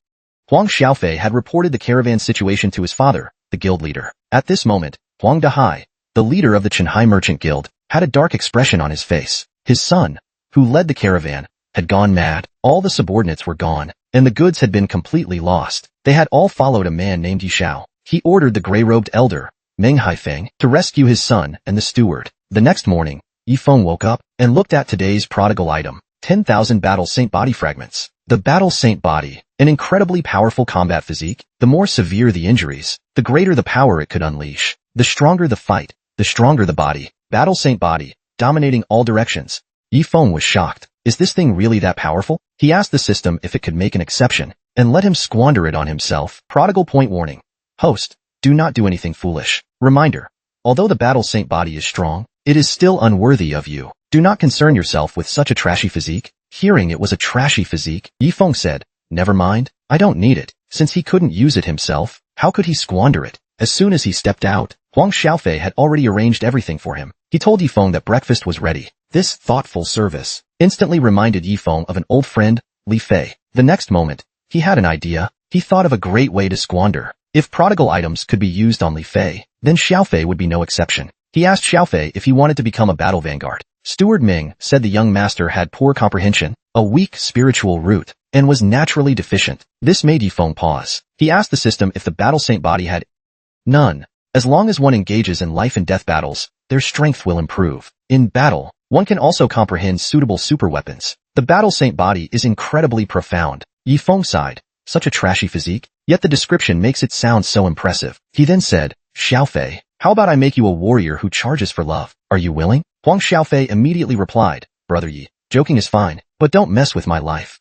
Huang Xiaofei had reported the caravan situation to his father, the guild leader. At this moment, Huang Dahai, the leader of the Qinghai Merchant Guild, had a dark expression on his face. His son, who led the caravan, had gone mad. All the subordinates were gone, and the goods had been completely lost. They had all followed a man named Yishao. He ordered the gray-robed elder, Meng Haifeng, to rescue his son and the steward. The next morning, Yifeng woke up and looked at today's prodigal item, 10,000 Battle Saint body fragments. The Battle Saint body, an incredibly powerful combat physique. The more severe the injuries, the greater the power it could unleash. The stronger the fight, the stronger the body. Battle Saint body, dominating all directions. Yifeng was shocked. Is this thing really that powerful? He asked the system if it could make an exception, and let him squander it on himself. Prodigal point warning. Host, do not do anything foolish. Reminder, although the Battle Saint body is strong, it is still unworthy of you. Do not concern yourself with such a trashy physique. Hearing it was a trashy physique, Yifeng said, "Never mind, I don't need it." Since he couldn't use it himself, how could he squander it? As soon as he stepped out, Huang Xiaofei had already arranged everything for him. He told Yifeng that breakfast was ready. This thoughtful service instantly reminded Yifeng of an old friend, Li Fei. The next moment, he had an idea. He thought of a great way to squander. If prodigal items could be used on Li Fei, then Xiaofei would be no exception. He asked Xiaofei if he wanted to become a battle vanguard. Steward Ming said the young master had poor comprehension, a weak spiritual root, and was naturally deficient. This made Yifeng pause. He asked the system if the Battle Saint body had none. As long as one engages in life and death battles, their strength will improve. In battle, one can also comprehend suitable super weapons. The Battle Saint body is incredibly profound. Yifeng sighed. Such a trashy physique, yet the description makes it sound so impressive. He then said, "Xiaofei, how about I make you a warrior who charges for love? Are you willing?" Huang Xiaofei immediately replied, "Brother Yi, joking is fine, but don't mess with my life.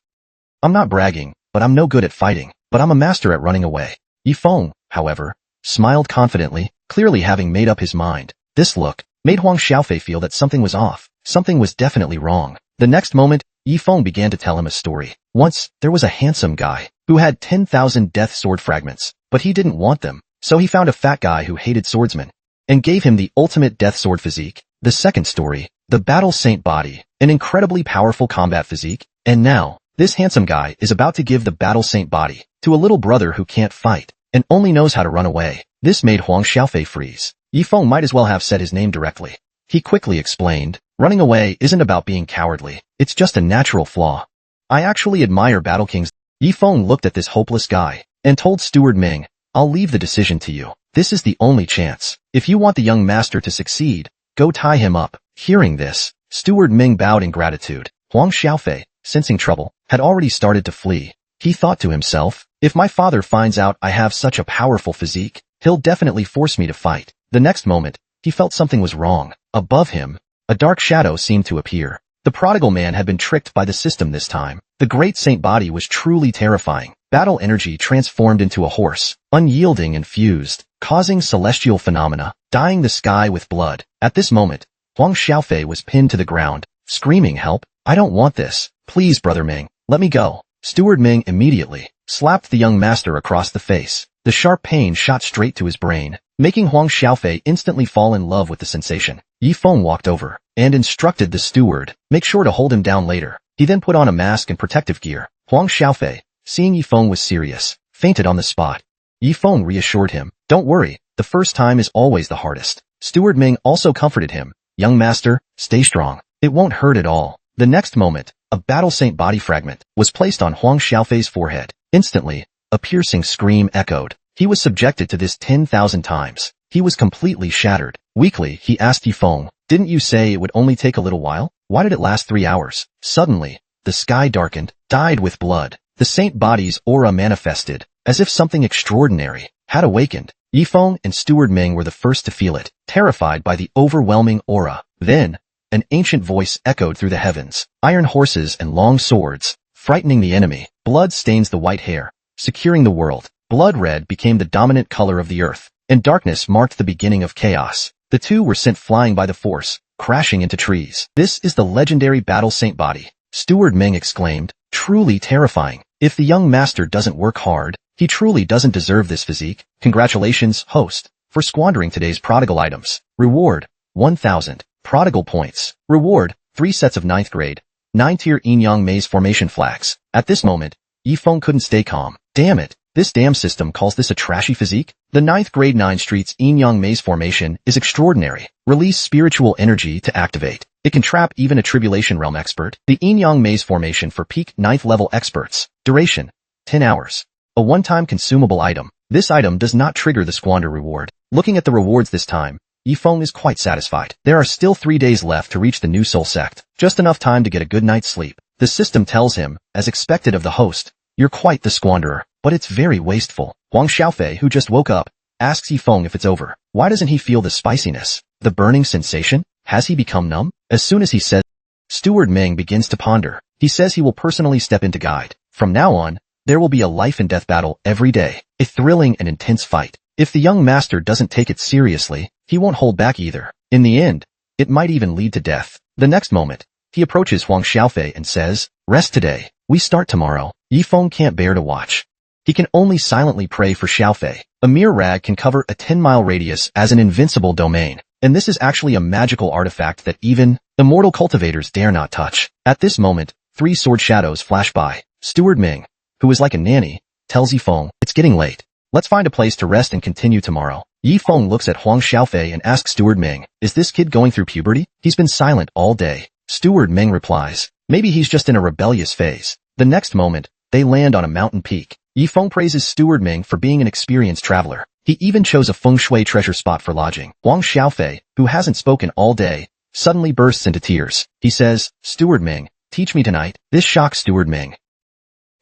I'm not bragging, but I'm no good at fighting, but I'm a master at running away." Yifeng, however, smiled confidently, clearly having made up his mind. This look made Huang Xiaofei feel that something was off. Something was definitely wrong. The next moment, Yifeng began to tell him a story. Once, there was a handsome guy who had 10,000 death sword fragments, but he didn't want them, so he found a fat guy who hated swordsmen and gave him the ultimate death sword physique. The second story, the Battle Saint body, an incredibly powerful combat physique, and now, this handsome guy is about to give the Battle Saint body to a little brother who can't fight and only knows how to run away. This made Huang Xiaofei freeze. Yifeng might as well have said his name directly. He quickly explained, "Running away isn't about being cowardly, it's just a natural flaw. I actually admire battle kings." Yifeng looked at this hopeless guy and told Steward Ming, "I'll leave the decision to you. This is the only chance. If you want the young master to succeed, go tie him up." Hearing this, Steward Ming bowed in gratitude. Huang Xiaofei, sensing trouble, had already started to flee. He thought to himself, if my father finds out I have such a powerful physique, he'll definitely force me to fight. The next moment, he felt something was wrong. Above him, a dark shadow seemed to appear. The prodigal man had been tricked by the system this time. The great saint body was truly terrifying. Battle energy transformed into a horse, unyielding and fused, causing celestial phenomena, dyeing the sky with blood. At this moment, Huang Xiaofei was pinned to the ground, screaming, "Help! I don't want this. Please, Brother Ming, let me go." Steward Ming immediately slapped the young master across the face. The sharp pain shot straight to his brain, making Huang Xiaofei instantly fall in love with the sensation. Yifeng walked over and instructed the steward, "Make sure to hold him down later." He then put on a mask and protective gear. Huang Xiaofei, seeing Yifeng was serious, fainted on the spot. Yifeng reassured him, "Don't worry, the first time is always the hardest." Steward Ming also comforted him, "Young master, stay strong. It won't hurt at all. The next moment, a battle saint body fragment was placed on Huang Xiaofei's forehead. Instantly, a piercing scream echoed. He was subjected to this 10,000 times. He was completely shattered. Weakly, he asked Yifeng, "Didn't you say it would only take a little while? Why did it last 3 hours?" Suddenly, the sky darkened, dyed with blood. The saint body's aura manifested, as if something extraordinary had awakened. Yifeng and Steward Ming were the first to feel it, terrified by the overwhelming aura. Then, an ancient voice echoed through the heavens. Iron horses and long swords, frightening the enemy. Blood stains the white hair, securing the world. Blood red became the dominant color of the earth, and darkness marked the beginning of chaos. The two were sent flying by the force, crashing into trees. "This is the legendary battle saint body," Steward Ming exclaimed, "truly terrifying. If the young master doesn't work hard, he truly doesn't deserve this physique. Congratulations, host, for squandering today's prodigal items. Reward, 1,000 prodigal points. Reward, 3 sets of 9th grade, 9-tier yin-yang maze formation flags." At this moment, Yifeng couldn't stay calm. Damn it. This damn system calls this a trashy physique? The 9th grade 9 streets yin-yang maze formation is extraordinary. Release spiritual energy to activate. It can trap even a Tribulation Realm expert. The yin-yang maze formation for peak 9th level experts. Duration, 10 hours. A one-time consumable item. This item does not trigger the squander reward. Looking at the rewards this time, Yifeng is quite satisfied. There are still 3 days left to reach the new soul sect. Just enough time to get a good night's sleep. The system tells him, as expected of the host, "You're quite the squanderer, but it's very wasteful." Huang Xiaofei, who just woke up, asks Yifeng if it's over. Why doesn't he feel the spiciness? The burning sensation? Has he become numb? As soon as he says, Steward Ming begins to ponder. He says he will personally step in to guide. From now on, there will be a life and death battle every day. A thrilling and intense fight. If the young master doesn't take it seriously, he won't hold back either. In the end, it might even lead to death. The next moment, he approaches Huang Xiaofei and says, "Rest today. We start tomorrow." Yifeng can't bear to watch. He can only silently pray for Xiaofei. A mere rag can cover a 10-mile radius as an invincible domain, and this is actually a magical artifact that even immortal cultivators dare not touch. At this moment, 3 sword shadows flash by. Steward Ming, who is like a nanny, tells Yifeng, "It's getting late. Let's find a place to rest and continue tomorrow." Yifeng looks at Huang Xiaofei and asks Steward Ming, "Is this kid going through puberty? He's been silent all day." Steward Ming replies, "Maybe he's just in a rebellious phase." The next moment, they land on a mountain peak. Yifeng praises Steward Ming for being an experienced traveler. He even chose a feng shui treasure spot for lodging. Huang Xiaofei, who hasn't spoken all day, suddenly bursts into tears. He says, "Steward Ming, teach me tonight." This shocks Steward Ming.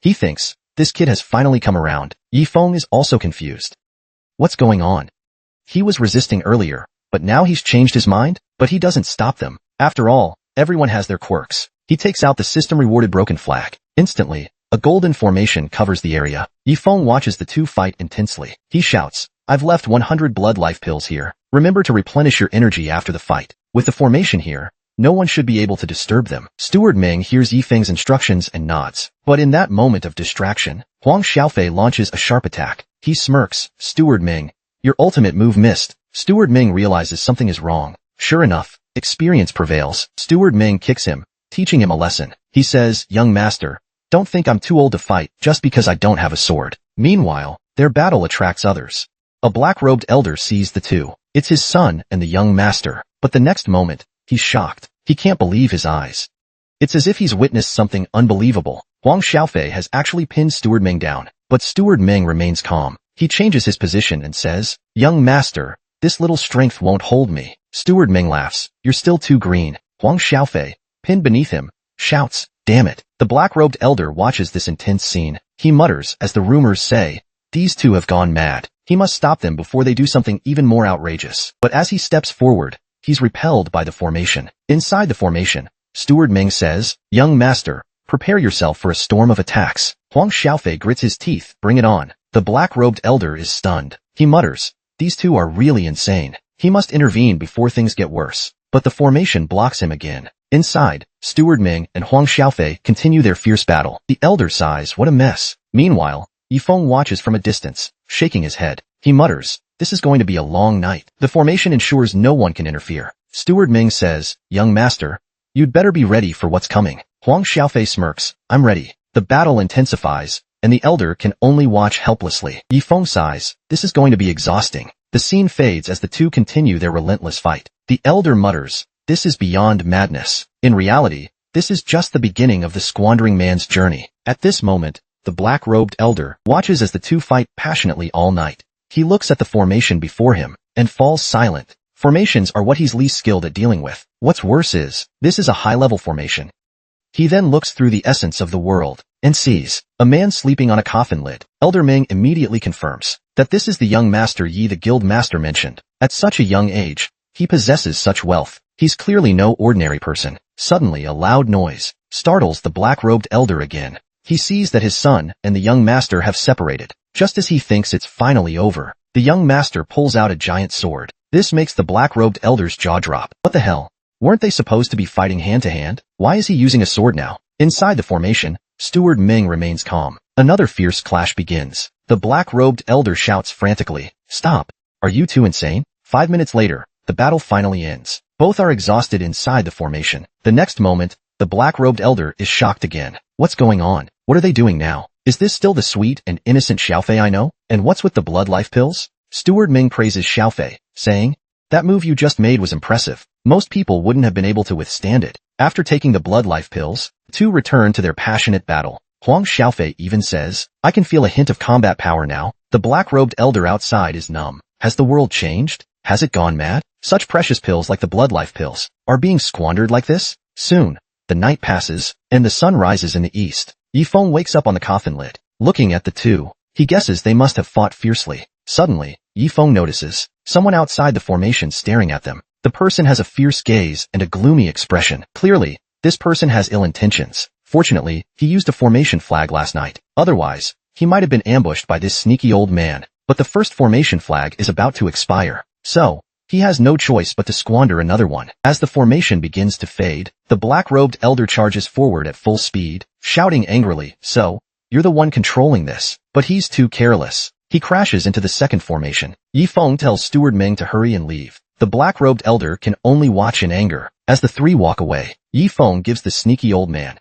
He thinks, this kid has finally come around. Yifeng is also confused. What's going on? He was resisting earlier, but now he's changed his mind? But he doesn't stop them. After all, everyone has their quirks. He takes out the system-rewarded broken flag. Instantly, a golden formation covers the area. Yifeng watches the two fight intensely. He shouts, "I've left 100 blood life pills here. Remember to replenish your energy after the fight." With the formation here, no one should be able to disturb them. Steward Ming hears Yifeng's instructions and nods. But in that moment of distraction, Huang Xiaofei launches a sharp attack. He smirks, "Steward Ming, your ultimate move missed." Steward Ming realizes something is wrong. Sure enough, experience prevails. Steward Ming kicks him, teaching him a lesson. He says, "Young master, don't think I'm too old to fight just because I don't have a sword." Meanwhile, their battle attracts others. A black-robed elder sees the two. It's his son and the young master. But the next moment, he's shocked. He can't believe his eyes. It's as if he's witnessed something unbelievable. Huang Xiaofei has actually pinned Steward Ming down, but Steward Ming remains calm. He changes his position and says, "Young master, this little strength won't hold me." Steward Ming laughs, "You're still too green." Huang Xiaofei, pinned beneath him, shouts, "Damn it." The black-robed elder watches this intense scene. He mutters as the rumors say, "These two have gone mad. He must stop them before they do something even more outrageous." But as he steps forward, he's repelled by the formation. Inside the formation, Steward Ming says, "Young master, prepare yourself for a storm of attacks." Huang Xiaofei grits his teeth, "Bring it on." The black-robed elder is stunned. He mutters, "These two are really insane. He must intervene before things get worse." But the formation blocks him again. Inside, Steward Ming and Huang Xiaofei continue their fierce battle. The elder sighs, "What a mess." Meanwhile, Yifeng watches from a distance, shaking his head. He mutters, "This is going to be a long night." The formation ensures no one can interfere. Steward Ming says, "Young master, you'd better be ready for what's coming." Huang Xiaofei smirks, "I'm ready." The battle intensifies, and the elder can only watch helplessly. Yifeng sighs, "This is going to be exhausting." The scene fades as the two continue their relentless fight. The elder mutters, this is beyond madness. In reality, this is just the beginning of the squandering man's journey. At this moment, the black-robed elder watches as the two fight passionately all night. He looks at the formation before him and falls silent. Formations are what he's least skilled at dealing with. What's worse is, this is a high-level formation. He then looks through the essence of the world and sees a man sleeping on a coffin lid. Elder Ming immediately confirms that this is the young master Yi the guild master mentioned. At such a young age, he possesses such wealth. He's clearly no ordinary person. Suddenly a loud noise startles the black-robed elder again. He sees that his son and the young master have separated. Just as he thinks it's finally over, the young master pulls out a giant sword. This makes the black-robed elder's jaw drop. What the hell? Weren't they supposed to be fighting hand-to-hand? Why is he using a sword now? Inside the formation, Steward Ming remains calm. Another fierce clash begins. The black-robed elder shouts frantically, "Stop! Are you two insane?" 5 minutes later, the battle finally ends. Both are exhausted inside the formation. The next moment, the black-robed elder is shocked again. What's going on? What are they doing now? Is this still the sweet and innocent Xiaofei I know? And what's with the blood life pills? Steward Ming praises Xiaofei, saying, "That move you just made was impressive. Most people wouldn't have been able to withstand it." After taking the blood life pills, the two return to their passionate battle. Huang Xiaofei even says, "I can feel a hint of combat power now." The black-robed elder outside is numb. Has the world changed? Has it gone mad? Such precious pills like the blood life pills are being squandered like this? Soon, the night passes, and the sun rises in the east. Yifeng wakes up on the coffin lid. Looking at the two, he guesses they must have fought fiercely. Suddenly, Yifeng notices someone outside the formation staring at them. The person has a fierce gaze and a gloomy expression. Clearly, this person has ill intentions. Fortunately, he used a formation flag last night. Otherwise, he might have been ambushed by this sneaky old man. But the first formation flag is about to expire. So, he has no choice but to squander another one. As the formation begins to fade, the black-robed elder charges forward at full speed, shouting angrily, "So, you're the one controlling this." But he's too careless. He crashes into the second formation. Yifeng tells Steward Ming to hurry and leave. The black-robed elder can only watch in anger. As the three walk away, Yifeng gives the sneaky old man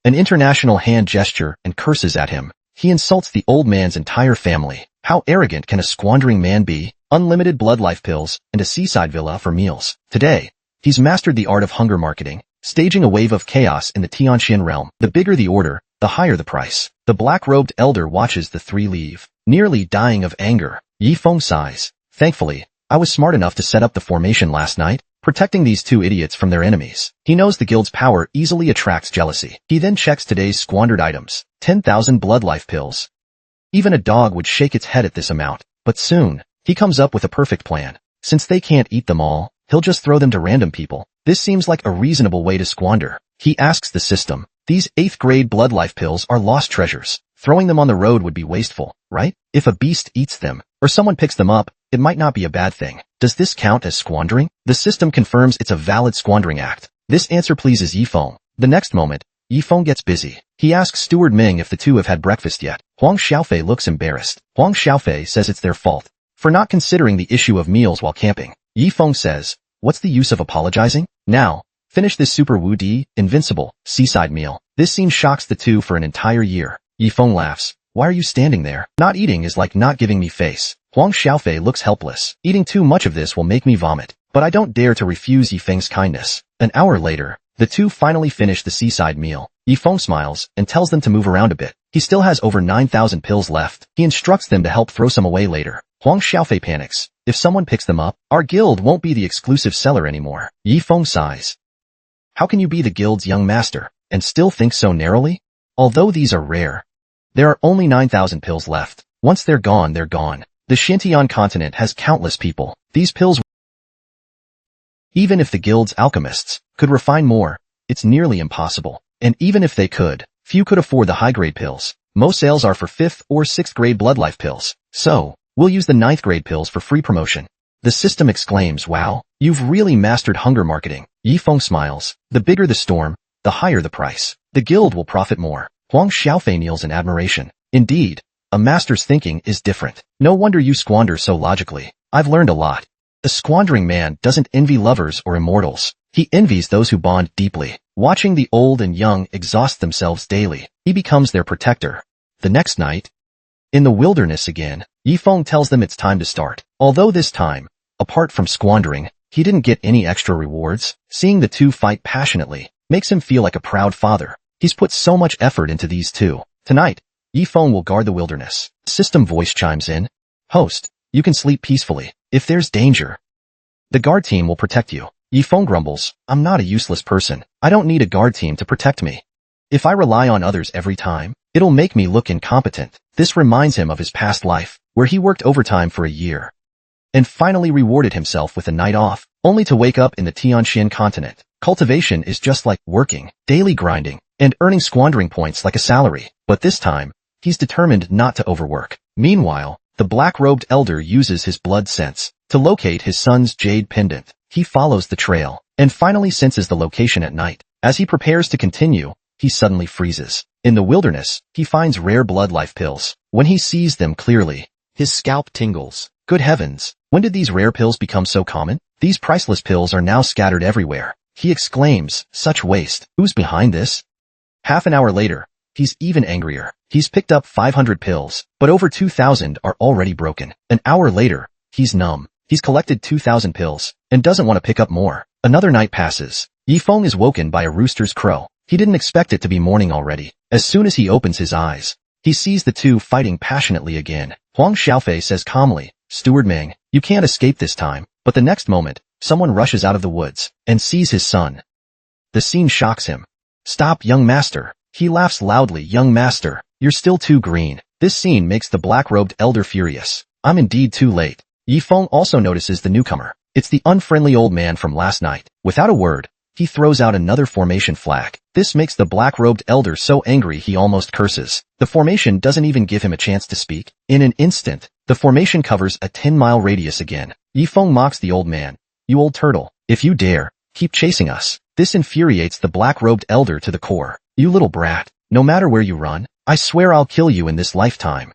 an international hand gesture and curses at him. He insults the old man's entire family. How arrogant can a squandering man be? Unlimited blood life pills and a seaside villa for meals. Today, he's mastered the art of hunger marketing, staging a wave of chaos in the Tianxin realm. The bigger the order, the higher the price. The black-robed elder watches the three leave, nearly dying of anger. Yifeng sighs. Thankfully, I was smart enough to set up the formation last night, protecting these two idiots from their enemies. He knows the guild's power easily attracts jealousy. He then checks today's squandered items. 10,000 blood life pills. Even a dog would shake its head at this amount. But soon, he comes up with a perfect plan. Since they can't eat them all, he'll just throw them to random people. This seems like a reasonable way to squander. He asks the system. These 8th-grade blood life pills are lost treasures. Throwing them on the road would be wasteful, right? If a beast eats them, or someone picks them up, it might not be a bad thing. Does this count as squandering? The system confirms it's a valid squandering act. This answer pleases Yifeng. The next moment, Yifeng gets busy. He asks Steward Ming if the two have had breakfast yet. Huang Xiaofei looks embarrassed. Huang Xiaofei says it's their fault for not considering the issue of meals while camping. Yifeng says, "What's the use of apologizing? Now, finish this super Wu-Di, invincible, seaside meal." This scene shocks the two for an entire year. Yifeng laughs. "Why are you standing there? Not eating is like not giving me face." Huang Xiaofei looks helpless. "Eating too much of this will make me vomit." But I don't dare to refuse Yifeng's kindness. An hour later, the two finally finish the seaside meal. Yifeng smiles and tells them to move around a bit. He still has over 9,000 pills left. He instructs them to help throw some away later. Huang Xiaofei panics. "If someone picks them up, our guild won't be the exclusive seller anymore." Yifeng sighs. "How can you be the guild's young master and still think so narrowly? Although these are rare, there are only 9,000 pills left. Once they're gone, they're gone. The Xintian continent has countless people. These pills, even if the guild's alchemists could refine more, it's nearly impossible. And even if they could, few could afford the high-grade pills. Most sales are for 5th or 6th-grade blood life pills. So, we'll use the 9th-grade pills for free promotion." The system exclaims, "Wow, you've really mastered hunger marketing." Yifeng smiles. "The bigger the storm, the higher the price. The guild will profit more." Huang Xiaofei kneels in admiration. "Indeed, a master's thinking is different. No wonder you squander so logically. I've learned a lot." The squandering man doesn't envy lovers or immortals. He envies those who bond deeply. Watching the old and young exhaust themselves daily, he becomes their protector. The next night, in the wilderness again, Yifeng tells them it's time to start. Although this time, apart from squandering, He didn't get any extra rewards. Seeing the two fight passionately makes him feel like a proud father. He's put so much effort into these two. Tonight, Yifeng will guard the wilderness. System voice chimes in. Host, you can sleep peacefully. If there's danger, the guard team will protect you. Yifeng grumbles, I'm not a useless person. I don't need a guard team to protect me. If I rely on others every time, it'll make me look incompetent. This reminds him of his past life, where he worked overtime for a year and finally rewarded himself with a night off, only to wake up in the Tianxian continent. Cultivation is just like working, daily grinding, and earning squandering points like a salary. But this time, he's determined not to overwork. Meanwhile, the black-robed elder uses his blood sense to locate his son's jade pendant. He follows the trail and finally senses the location at night. As he prepares to continue, he suddenly freezes. In the wilderness, he finds rare blood life pills. When he sees them clearly, his scalp tingles. Good heavens, when did these rare pills become so common? These priceless pills are now scattered everywhere. He exclaims, such waste. Who's behind this? Half an hour later, he's even angrier. He's picked up 500 pills, but over 2,000 are already broken. An hour later, he's numb. He's collected 2,000 pills and doesn't want to pick up more. Another night passes. Yifeng is woken by a rooster's crow. He didn't expect it to be morning already. As soon as he opens his eyes, he sees the two fighting passionately again. Huang Xiaofei says calmly, Steward Meng, you can't escape this time. But the next moment, someone rushes out of the woods and sees his son. The scene shocks him. Stop, young master. He laughs loudly, young master, you're still too green. This scene makes the black-robed elder furious. I'm indeed too late. Yifeng also notices the newcomer. It's the unfriendly old man from last night. Without a word, he throws out another formation flag. This makes the black-robed elder so angry he almost curses. The formation doesn't even give him a chance to speak. In an instant, the formation covers a 10-mile radius again. Yifeng mocks the old man. You old turtle, if you dare, keep chasing us. This infuriates the black-robed elder to the core. You little brat, no matter where you run, I swear I'll kill you in this lifetime.